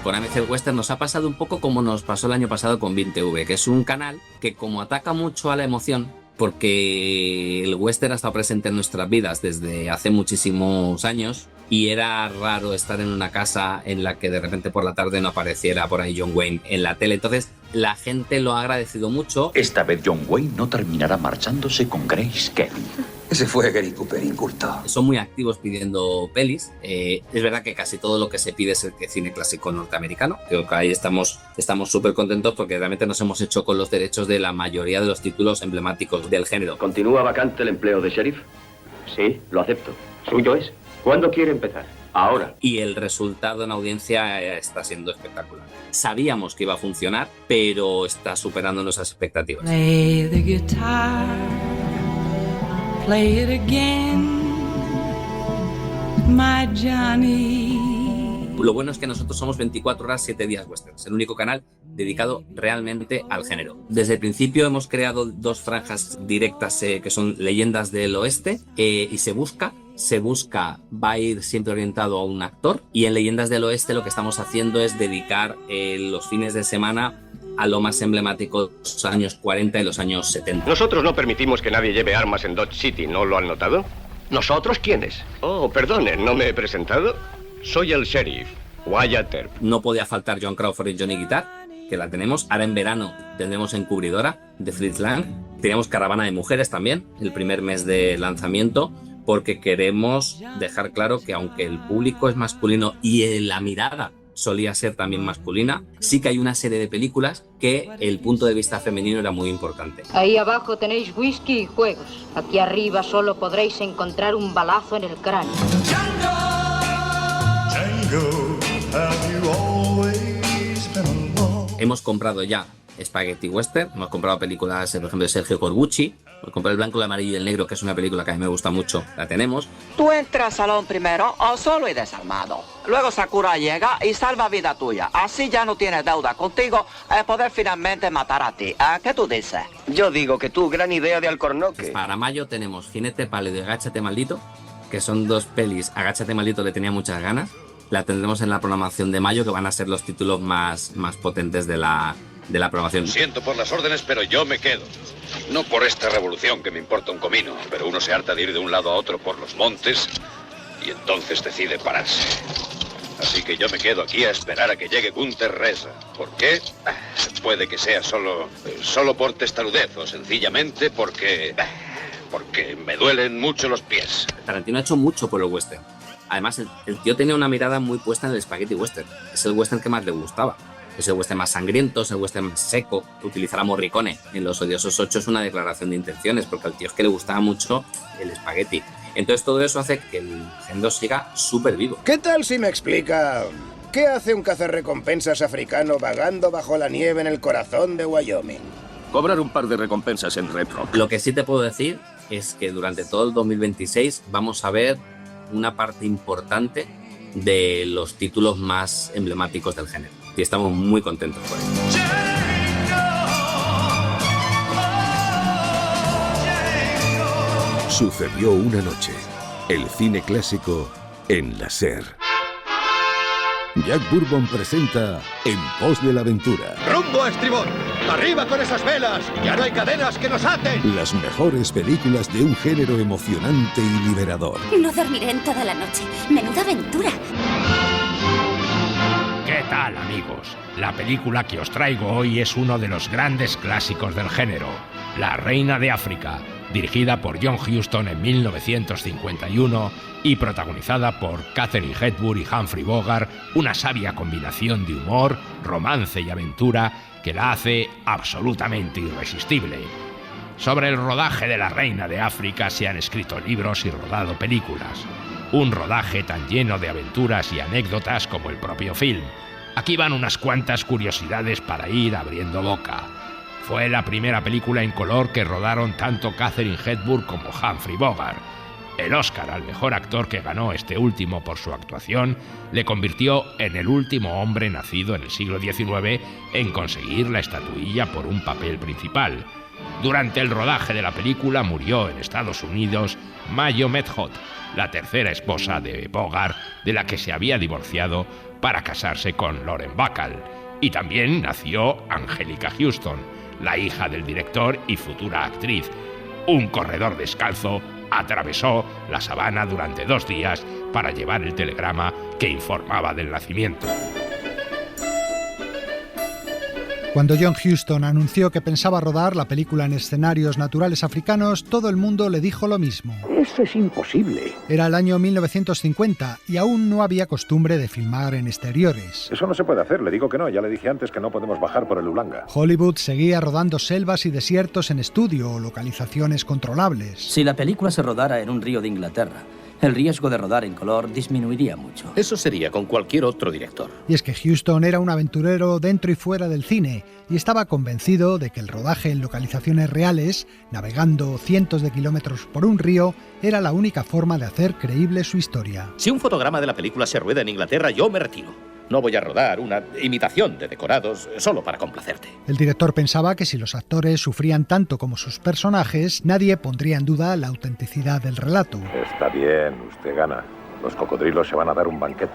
Con AMC Western nos ha pasado un poco como nos pasó el año pasado con 20V, que es un canal que, como ataca mucho a la emoción, porque el western ha estado presente en nuestras vidas desde hace muchísimos años y era raro estar en una casa en la que de repente por la tarde no apareciera por ahí John Wayne en la tele. Entonces la gente lo ha agradecido mucho. Esta vez John Wayne no terminará marchándose con Grace Kelly. Ese fue Gary Cooper inculto. Son muy activos pidiendo pelis. Es verdad que casi todo lo que se pide es el cine clásico norteamericano. Creo que ahí estamos súper contentos porque realmente nos hemos hecho con los derechos de la mayoría de los títulos emblemáticos del género. ¿Continúa vacante el empleo de sheriff? Sí, lo acepto. ¿Suyo es? ¿Cuándo quiere empezar? Ahora. Y el resultado en audiencia está siendo espectacular. Sabíamos que iba a funcionar, pero está superando nuestras expectativas. Play the guitar, play it again, my Johnny. Lo bueno es que nosotros somos 24 horas, 7 días westerns, el único canal dedicado realmente al género. Desde el principio hemos creado 2 franjas directas que son Leyendas del Oeste y Se Busca, va a ir siempre orientado a un actor, y en Leyendas del Oeste lo que estamos haciendo es dedicar los fines de semana a lo más emblemático de los años 40 y los años 70. Nosotros no permitimos que nadie lleve armas en Dodge City, ¿no lo han notado? ¿Nosotros quiénes? Oh, perdonen, ¿no me he presentado? Soy el sheriff, Wyatt Earp. No podía faltar John Crawford y Johnny Guitar, que la tenemos. Ahora en verano tendremos Encubridora, de Fritz Lang. Teníamos Caravana de Mujeres también, el primer mes de lanzamiento, porque queremos dejar claro que aunque el público es masculino y la mirada solía ser también masculina, sí que hay una serie de películas que el punto de vista femenino era muy importante. Ahí abajo tenéis whisky y juegos. Aquí arriba solo podréis encontrar un balazo en el cráneo. Hemos comprado ya Spaghetti Western, hemos comprado películas, por ejemplo, de Sergio Corbucci. Hemos comprado El blanco, el amarillo y el negro, que es una película que a mí me gusta mucho, la tenemos. Tú entras al salón primero, solo y desarmado. Luego Sakura llega y salva vida tuya. Así ya no tienes deuda contigo, poder finalmente matar a ti. ¿Qué tú dices? Yo digo que tú, gran idea de Alcornoque. Para mayo tenemos Jinete Pálido y Agáchate Maldito, que son dos pelis. Agáchate Maldito le tenía muchas ganas. La tendremos en la programación de mayo, que van a ser los títulos más potentes de la programación. Siento por las órdenes, pero yo me quedo. No por esta revolución que me importa un comino, pero uno se harta de ir de un lado a otro por los montes y entonces decide pararse. Así que yo me quedo aquí a esperar a que llegue Gunther Reza. ¿Por qué? Puede que sea solo por testarudez o sencillamente porque me duelen mucho los pies. Tarantino ha hecho mucho por el western. Además, el tío tenía una mirada muy puesta en el spaghetti western. Es el western que más le gustaba. Es el western más sangriento, es el western más seco. Utilizar a Morricone en Los Odiosos 8 es una declaración de intenciones, porque al tío es que le gustaba mucho el spaghetti. Entonces todo eso hace que el género siga súper vivo. ¿Qué tal si me explica qué hace un cazarrecompensas africano vagando bajo la nieve en el corazón de Wyoming? Cobrar un par de recompensas en Red Rock. Lo que sí te puedo decir es que durante todo el 2026 vamos a ver una parte importante de los títulos más emblemáticos del género. Y estamos muy contentos por ello. Sucedió una noche. El cine clásico en la SER. Jack Bourbon presenta En pos de la aventura. ¡Rumbo a estribor! ¡Arriba con esas velas! ¡Ya no hay cadenas que nos aten! Las mejores películas de un género emocionante y liberador. No dormiré en toda la noche. ¡Menuda aventura! ¿Qué tal, amigos? La película que os traigo hoy es uno de los grandes clásicos del género, La Reina de África, dirigida por John Huston en 1951 y protagonizada por Katharine Hepburn y Humphrey Bogart, una sabia combinación de humor, romance y aventura que la hace absolutamente irresistible. Sobre el rodaje de La Reina de África se han escrito libros y rodado películas. Un rodaje tan lleno de aventuras y anécdotas como el propio film. Aquí van unas cuantas curiosidades para ir abriendo boca. Fue la primera película en color que rodaron tanto Katharine Hepburn como Humphrey Bogart. El Oscar al mejor actor que ganó este último por su actuación le convirtió en el último hombre nacido en el siglo XIX en conseguir la estatuilla por un papel principal. Durante el rodaje de la película murió en Estados Unidos Mayo Medhot, la tercera esposa de Bogart, de la que se había divorciado para casarse con Lauren Bacall. Y también nació Angélica Houston, la hija del director y futura actriz. Un corredor descalzo atravesó la sabana durante 2 días para llevar el telegrama que informaba del nacimiento. Cuando John Huston anunció que pensaba rodar la película en escenarios naturales africanos, todo el mundo le dijo lo mismo. Eso es imposible. Era el año 1950 y aún no había costumbre de filmar en exteriores. Eso no se puede hacer, le digo que no. Ya le dije antes que no podemos bajar por el Ulanga. Hollywood seguía rodando selvas y desiertos en estudio o localizaciones controlables. Si la película se rodara en un río de Inglaterra, el riesgo de rodar en color disminuiría mucho. Eso sería con cualquier otro director. Y es que Huston era un aventurero dentro y fuera del cine y estaba convencido de que el rodaje en localizaciones reales, navegando cientos de kilómetros por un río, era la única forma de hacer creíble su historia. Si un fotograma de la película se rueda en Inglaterra, yo me retiro. No voy a rodar una imitación de decorados solo para complacerte. El director pensaba que si los actores sufrían tanto como sus personajes, nadie pondría en duda la autenticidad del relato. Está bien, usted gana. Los cocodrilos se van a dar un banquete.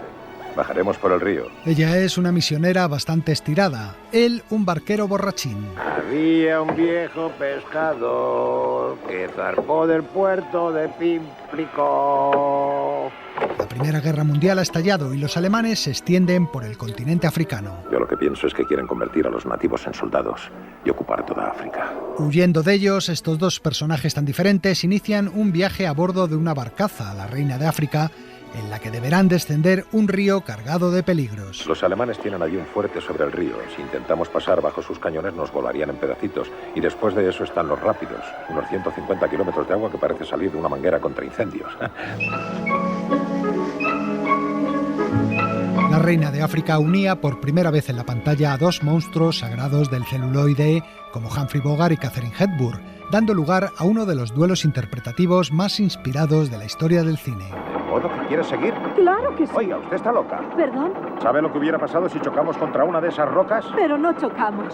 Bajaremos por el río. Ella es una misionera bastante estirada, él un barquero borrachín. Había un viejo pescador que zarpó del puerto de Pímplico. La Primera Guerra Mundial ha estallado y los alemanes se extienden por el continente africano. Yo lo que pienso es que quieren convertir a los nativos en soldados y ocupar toda África. Huyendo de ellos, estos dos personajes tan diferentes inician un viaje a bordo de una barcaza, la Reina de África, en la que deberán descender un río cargado de peligros. Los alemanes tienen allí un fuerte sobre el río. Si intentamos pasar bajo sus cañones nos volarían en pedacitos. Y después de eso están los rápidos, unos 150 kilómetros de agua que parece salir de una manguera contra incendios. La Reina de África unía por primera vez en la pantalla a dos monstruos sagrados del celuloide como Humphrey Bogart y Katharine Hepburn, dando lugar a uno de los duelos interpretativos más inspirados de la historia del cine. ¿De modo que quiere seguir? Claro que sí. Oiga, usted está loca. ¿Perdón? ¿Sabe lo que hubiera pasado si chocamos contra una de esas rocas? Pero no chocamos.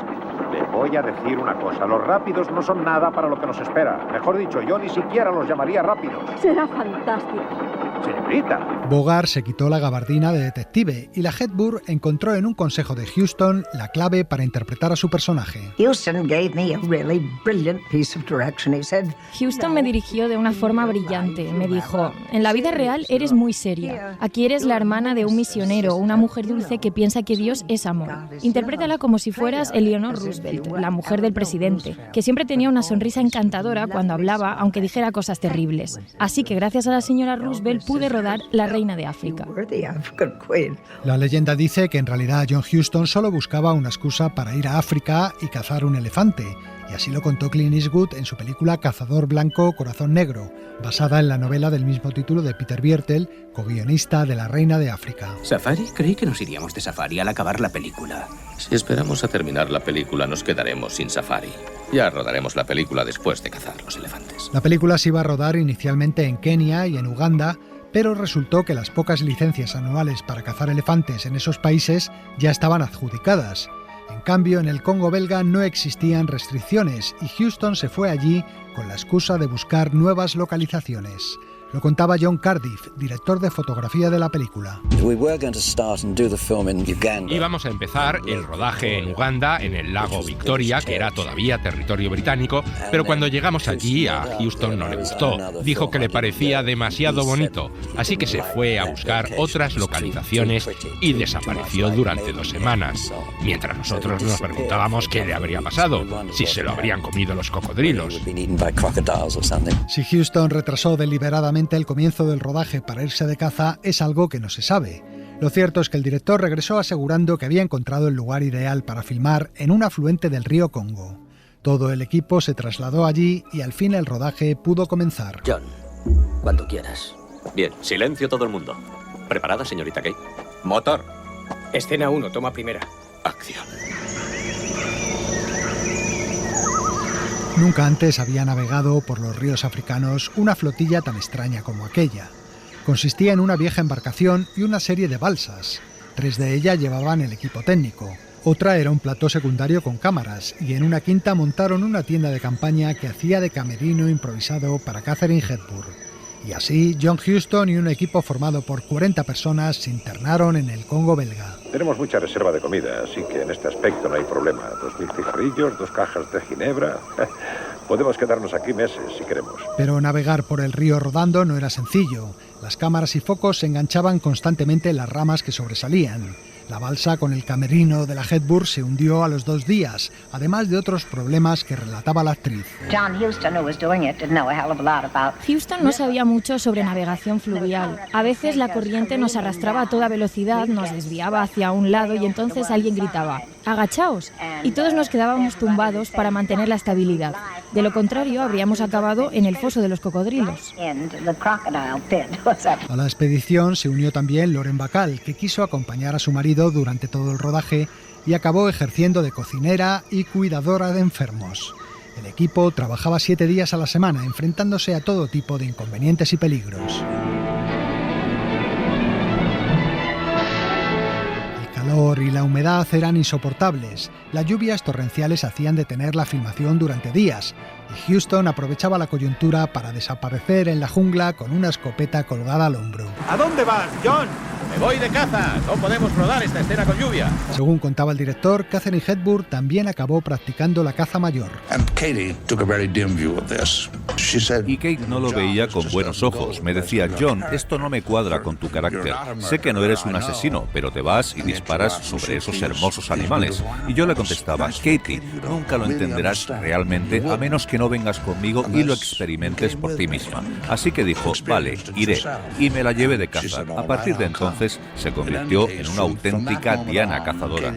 Le voy a decir una cosa. Los rápidos no son nada para lo que nos espera. Mejor dicho, yo ni siquiera los llamaría rápidos. Será fantástico. Señorita. Bogart se quitó la gabardina de detective y la Hepburn encontró en un consejo de Huston la clave para interpretar a su personaje. Houston me dirigió de una forma brillante. Me dijo, en la vida real eres muy seria. Aquí eres la hermana de un misionero, una mujer dulce que piensa que Dios es amor. Interprétala como si fueras Eleanor Roosevelt, la mujer del presidente, que siempre tenía una sonrisa encantadora cuando hablaba, aunque dijera cosas terribles. Así que gracias a la señora Roosevelt pude rodar La Reina de África. La leyenda dice que en realidad John Huston solo buscaba una excusa para ir a África y cazar un elefante, y así lo contó Clint Eastwood en su película Cazador Blanco, Corazón Negro, basada en la novela del mismo título de Peter Biertel, co-guionista de La Reina de África. ¿Safari? Creí que nos iríamos de safari al acabar la película. Si esperamos a terminar la película nos quedaremos sin safari. Ya rodaremos la película después de cazar los elefantes. La película se iba a rodar inicialmente en Kenia y en Uganda, pero resultó que las pocas licencias anuales para cazar elefantes en esos países ya estaban adjudicadas. En cambio, en el Congo belga no existían restricciones y Huston se fue allí con la excusa de buscar nuevas localizaciones. Lo contaba John Cardiff, director de fotografía de la película. Íbamos a empezar el rodaje en Uganda, en el lago Victoria, que era todavía territorio británico, pero cuando llegamos allí a Houston no le gustó. Dijo que le parecía demasiado bonito, así que se fue a buscar otras localizaciones y desapareció durante 2 semanas. Mientras nosotros nos preguntábamos qué le habría pasado, si se lo habrían comido los cocodrilos. Si Huston retrasó deliberadamente el comienzo del rodaje para irse de caza es algo que no se sabe. Lo cierto es que el director regresó asegurando que había encontrado el lugar ideal para filmar en un afluente del río Congo. Todo el equipo se trasladó allí y al fin el rodaje pudo comenzar. John, cuando quieras. Bien, silencio todo el mundo. ¿Preparada, señorita Kate? Motor. Escena 1, toma primera. Acción. Nunca antes había navegado por los ríos africanos una flotilla tan extraña como aquella. Consistía en una vieja embarcación y una serie de balsas. 3 de ellas llevaban el equipo técnico. Otra era un plató secundario con cámaras y en una quinta montaron una tienda de campaña que hacía de camerino improvisado para Katharine Hepburn. Y así, John Huston y un equipo formado por 40 personas se internaron en el Congo belga. Tenemos mucha reserva de comida, así que en este aspecto no hay problema. 2000 cigarrillos, 2 cajas de ginebra. Podemos quedarnos aquí meses si queremos. Pero navegar por el río rodando no era sencillo. Las cámaras y focos se enganchaban constantemente en las ramas que sobresalían. La balsa con el camerino de la Hepburn se hundió a los 2 días, además de otros problemas que relataba la actriz. Houston no sabía mucho sobre navegación fluvial. A veces la corriente nos arrastraba a toda velocidad, nos desviaba hacia un lado y entonces alguien gritaba, ¡agachaos! Y todos nos quedábamos tumbados para mantener la estabilidad. De lo contrario, habríamos acabado en el foso de los cocodrilos. A la expedición se unió también Lauren Bacall, que quiso acompañar a su marido durante todo el rodaje y acabó ejerciendo de cocinera y cuidadora de enfermos. El equipo trabajaba 7 días a la semana, enfrentándose a todo tipo de inconvenientes y peligros. El calor y la humedad eran insoportables. Las lluvias torrenciales hacían detener la filmación durante días y Huston aprovechaba la coyuntura para desaparecer en la jungla con una escopeta colgada al hombro. ¿A dónde vas, John? ¡Me voy de caza! ¡No podemos rodar esta escena con lluvia! Según contaba el director, Katharine Hepburn también acabó practicando la caza mayor. Y Kate no lo veía con buenos ojos. Me decía, John, esto no me cuadra con tu carácter. Sé que no eres un asesino, pero te vas y disparas sobre esos hermosos animales. Y yo le contestaba, Katie, nunca lo entenderás realmente a menos que no vengas conmigo y lo experimentes por ti misma. Así que dijo, vale, iré. Y me la llevé de caza. A partir de entonces se convirtió en una auténtica Diana cazadora.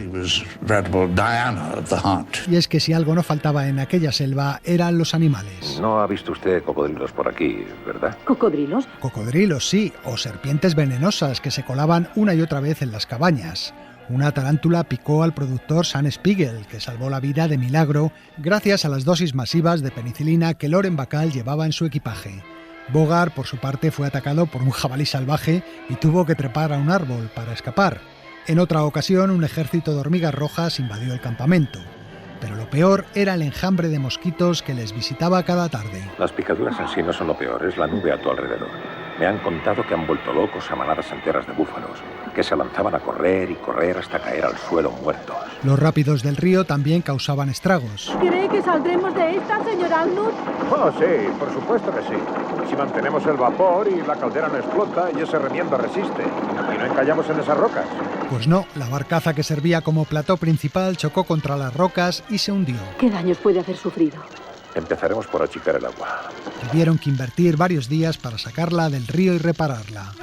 Y es que si algo no faltaba en aquella selva eran los animales. No ha visto usted cocodrilos por aquí, ¿verdad? ¿Cocodrilos? Cocodrilos, sí, o serpientes venenosas que se colaban una y otra vez en las cabañas. Una tarántula picó al productor Sam Spiegel, que salvó la vida de milagro gracias a las dosis masivas de penicilina que Loren Bacall llevaba en su equipaje. Bogart, por su parte, fue atacado por un jabalí salvaje y tuvo que trepar a un árbol para escapar. En otra ocasión, un ejército de hormigas rojas invadió el campamento. Pero lo peor era el enjambre de mosquitos que les visitaba cada tarde. Las picaduras en sí no son lo peor, es la nube a tu alrededor. Me han contado que han vuelto locos a manadas enteras de búfalos, que se lanzaban a correr y correr hasta caer al suelo muertos. Los rápidos del río también causaban estragos. ¿Cree que saldremos de esta, señor Arnold? Oh, sí, por supuesto que sí. Si mantenemos el vapor y la caldera no explota y ese remiendo resiste. Y no encallamos en esas rocas. Pues no, la barcaza que servía como plató principal chocó contra las rocas y se hundió. ¿Qué daños puede haber sufrido? Empezaremos por achicar el agua. Tuvieron que invertir varios días para sacarla del río y repararla.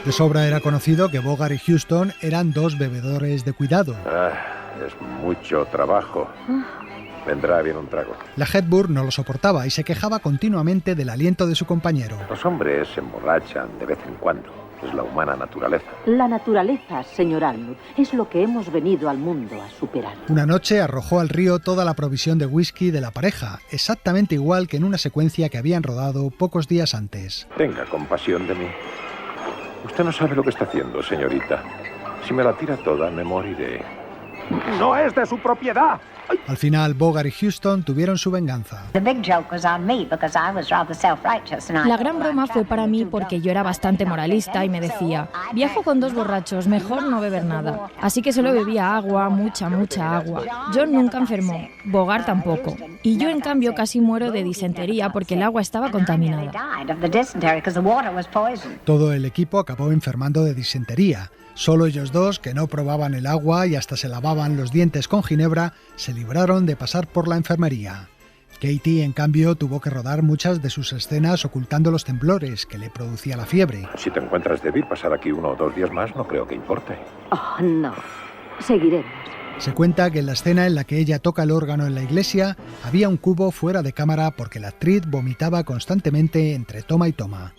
De sobra era conocido que Bogart y Huston eran dos bebedores de cuidado. Es mucho trabajo. Vendrá bien un trago. La Hepburn no lo soportaba y se quejaba continuamente del aliento de su compañero. Los hombres se emborrachan de vez en cuando. Es la humana naturaleza. La naturaleza, señor Arnold, es lo que hemos venido al mundo a superar. Una noche arrojó al río toda la provisión de whisky de la pareja, exactamente igual que en una secuencia que habían rodado pocos días antes. Tenga compasión de mí. Usted no sabe lo que está haciendo, señorita. Si me la tira toda, me moriré. ¡No es de su propiedad! Al final, Bogart y Huston tuvieron su venganza. La gran broma fue para mí porque yo era bastante moralista y me decía, viajo con dos borrachos, mejor no beber nada. Así que solo bebía agua, mucha agua. John nunca enfermó, Bogart tampoco. Y yo, en cambio, casi muero de disentería porque el agua estaba contaminada. Todo el equipo acabó enfermando de disentería. Solo ellos dos, que no probaban el agua y hasta se lavaban los dientes con ginebra, se libraron de pasar por la enfermería. Katie, en cambio, tuvo que rodar muchas de sus escenas ocultando los temblores que le producía la fiebre. Si te encuentras débil, pasar aquí 1 o 2 días más no creo que importe. Oh, no. Seguiremos. Se cuenta que en la escena en la que ella toca el órgano en la iglesia, había un cubo fuera de cámara porque la actriz vomitaba constantemente entre toma y toma.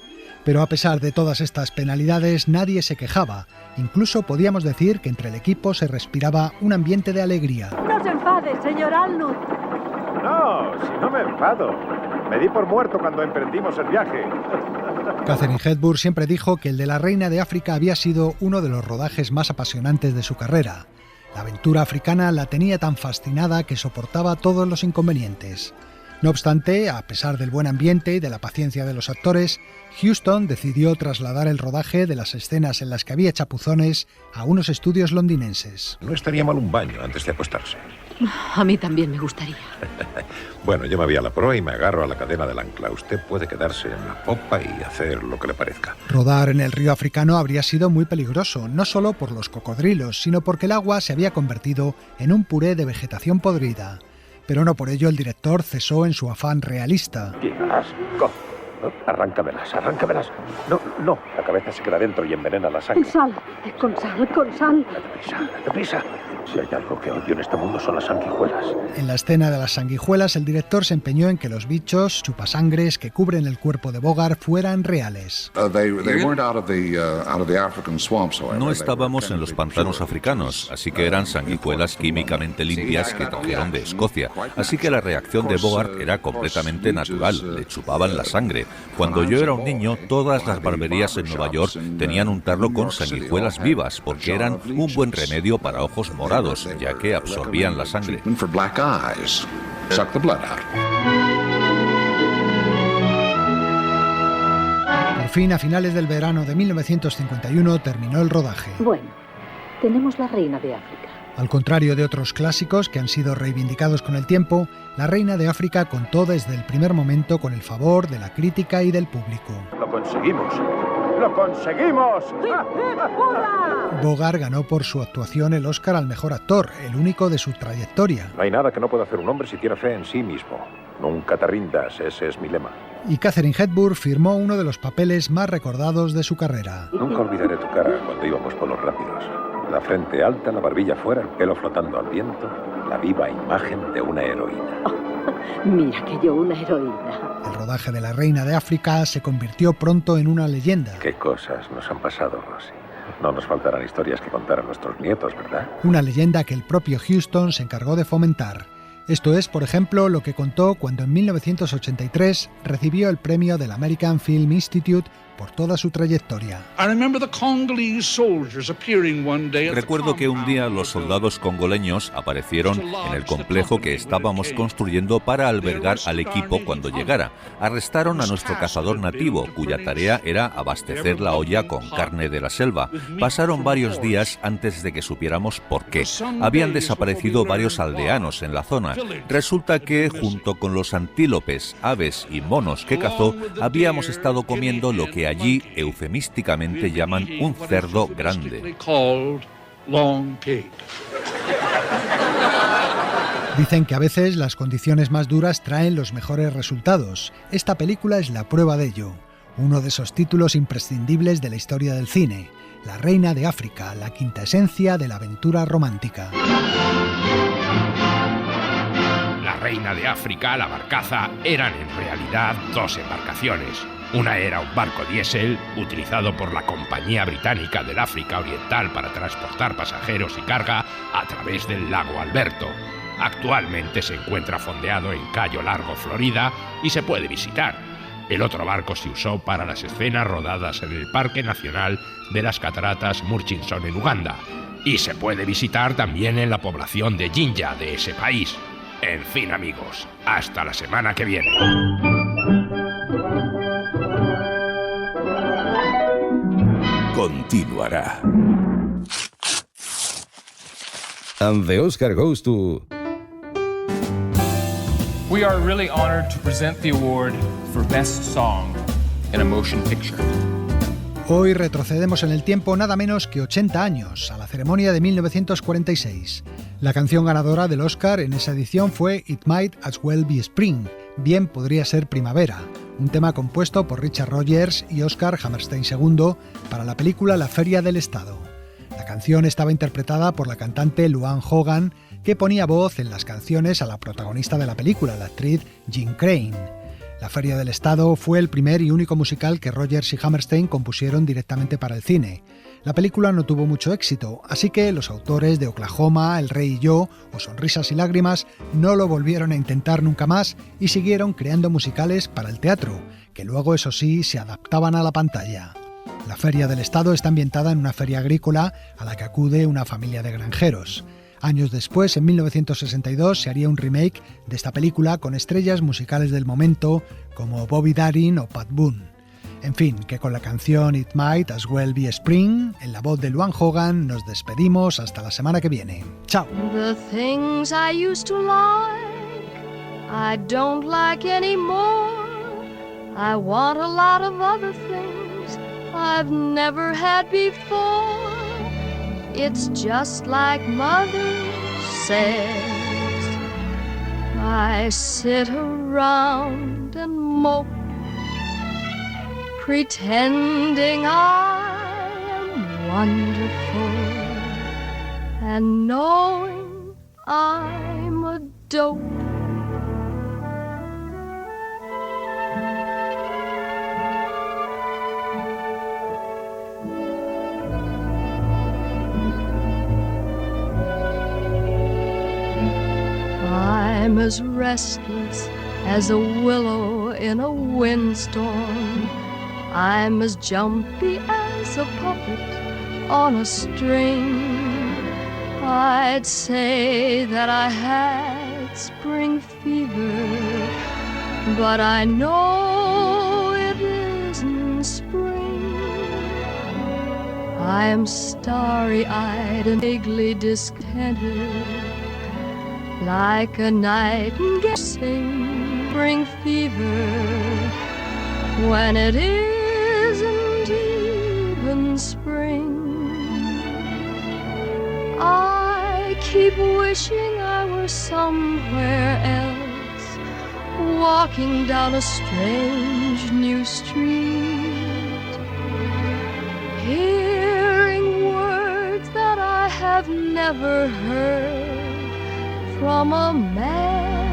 Pero a pesar de todas estas penalidades, nadie se quejaba. Incluso podíamos decir que entre el equipo se respiraba un ambiente de alegría. No se enfade, señor Arnold. No, si no me enfado. Me di por muerto cuando emprendimos el viaje. Katharine Hepburn siempre dijo que el de La Reina de África había sido uno de los rodajes más apasionantes de su carrera. La aventura africana la tenía tan fascinada que soportaba todos los inconvenientes. No obstante, a pesar del buen ambiente y de la paciencia de los actores, Huston decidió trasladar el rodaje de las escenas en las que había chapuzones a unos estudios londinenses. No estaría mal un baño antes de acostarse. A mí también me gustaría. Bueno, yo me voy a la proa y me agarro a la cadena del ancla. Usted puede quedarse en la popa y hacer lo que le parezca. Rodar en el río africano habría sido muy peligroso, no solo por los cocodrilos, sino porque el agua se había convertido en un puré de vegetación podrida. Pero no por ello el director cesó en su afán realista. ¡Qué asco! Arráncamelas. No, la cabeza se queda dentro y envenena la sangre. Con sal. Deprisa. Si hay algo que odio en este mundo son las sanguijuelas. En la escena de las sanguijuelas, el director se empeñó en que los bichos chupasangres que cubren el cuerpo de Bogart fueran reales. No estábamos en los pantanos africanos, así que eran sanguijuelas químicamente limpias que trajeron de Escocia. Así que la reacción de Bogart era completamente natural, le chupaban la sangre. Cuando yo era un niño, todas las barberías en Nueva York tenían un tarro con sanguijuelas vivas, porque eran un buen remedio para ojos morados, ya que absorbían la sangre. Por fin, a finales del verano de 1951, terminó el rodaje. Bueno, tenemos La Reina de África. Al contrario de otros clásicos que han sido reivindicados con el tiempo, La Reina de África contó desde el primer momento con el favor de la crítica y del público. ¡Lo conseguimos! ¡Lo conseguimos! Bogart ganó por su actuación el Oscar al mejor actor, el único de su trayectoria. No hay nada que no pueda hacer un hombre si tiene fe en sí mismo. Nunca te rindas, ese es mi lema. Y Katharine Hepburn firmó uno de los papeles más recordados de su carrera. Nunca olvidaré tu cara cuando íbamos por los rápidos. La frente alta, la barbilla fuera, el pelo flotando al viento, la viva imagen de una heroína. Oh, mira que yo una heroína. El rodaje de La Reina de África se convirtió pronto en una leyenda. Qué cosas nos han pasado, Rosie. No nos faltarán historias que contar a nuestros nietos, ¿verdad? Una leyenda que el propio Huston se encargó de fomentar. Esto es, por ejemplo, lo que contó cuando en 1983 recibió el premio del American Film Institute por toda su trayectoria. Recuerdo que un día los soldados congoleños aparecieron en el complejo que estábamos construyendo para albergar al equipo cuando llegara. Arrestaron a nuestro cazador nativo, cuya tarea era abastecer la olla con carne de la selva. Pasaron varios días antes de que supiéramos por qué. Habían desaparecido varios aldeanos en la zona. Resulta que, junto con los antílopes, aves y monos que cazó, habíamos estado comiendo lo que allí eufemísticamente llaman un cerdo grande. Dicen que a veces las condiciones más duras traen los mejores resultados. Esta película es la prueba de ello. Uno de esos títulos imprescindibles de la historia del cine. La Reina de África, la quinta esencia de la aventura romántica. La Reina de África, la barcaza, eran en realidad dos embarcaciones. Una era un barco diésel utilizado por la Compañía Británica del África Oriental para transportar pasajeros y carga a través del lago Alberto. Actualmente se encuentra fondeado en Cayo Largo, Florida, y se puede visitar. El otro barco se usó para las escenas rodadas en el Parque Nacional de las Cataratas Murchison en Uganda, y se puede visitar también en la población de Jinja de ese país. En fin, amigos, hasta la semana que viene. Continuará. And the Oscar goes to... We are really honored to present the award for Best Song in a Motion Picture. Hoy retrocedemos en el tiempo nada menos que 80 años, a la ceremonia de 1946. La canción ganadora del Oscar en esa edición fue It Might As Well Be Spring, bien podría ser primavera, un tema compuesto por Richard Rodgers y Oscar Hammerstein II para la película La Feria del Estado. La canción estaba interpretada por la cantante Luann Hogan, que ponía voz en las canciones a la protagonista de la película, la actriz Jean Crane. La Feria del Estado fue el primer y único musical que Rodgers y Hammerstein compusieron directamente para el cine. La película no tuvo mucho éxito, así que los autores de Oklahoma, El Rey y Yo o Sonrisas y Lágrimas no lo volvieron a intentar nunca más y siguieron creando musicales para el teatro, que luego, eso sí, se adaptaban a la pantalla. La Feria del Estado está ambientada en una feria agrícola a la que acude una familia de granjeros. Años después, en 1962, se haría un remake de esta película con estrellas musicales del momento como Bobby Darin o Pat Boone. En fin, que con la canción It Might As Well Be Spring, en la voz de Luann Hogan, nos despedimos hasta la semana que viene. ¡Chao! The things I used to like, I don't like anymore. I want a lot of other things I've never had before. It's just like Mother says. I sit around and mope, pretending I am wonderful and knowing I'm a dope. I'm as restless as a willow in a windstorm. I'm as jumpy as a puppet on a string. I'd say that I had spring fever, but I know it isn't spring. I'm starry-eyed and vaguely discontented, like a nightingale sing spring fever when it isn't even spring. I keep wishing I were somewhere else, walking down a strange new street, hearing words that I have never heard from a man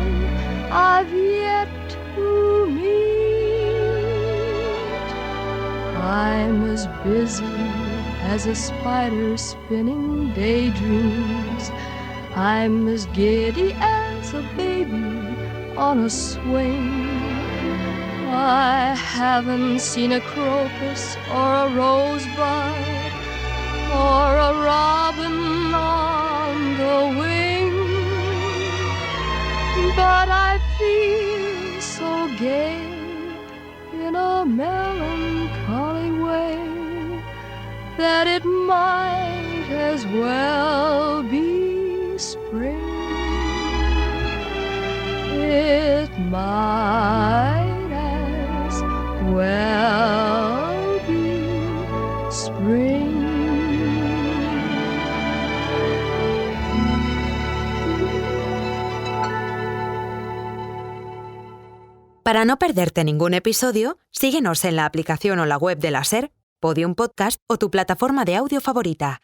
I've yet to meet. I'm as busy as a spider spinning daydreams. I'm as giddy as a baby on a swing. I haven't seen a crocus or a rosebud or a robin on the wing, but I feel so gay in a melancholy way that it might as well be spring. It might as well be spring. Para no perderte ningún episodio, síguenos en la aplicación o la web de la SER, Podium Podcast o tu plataforma de audio favorita.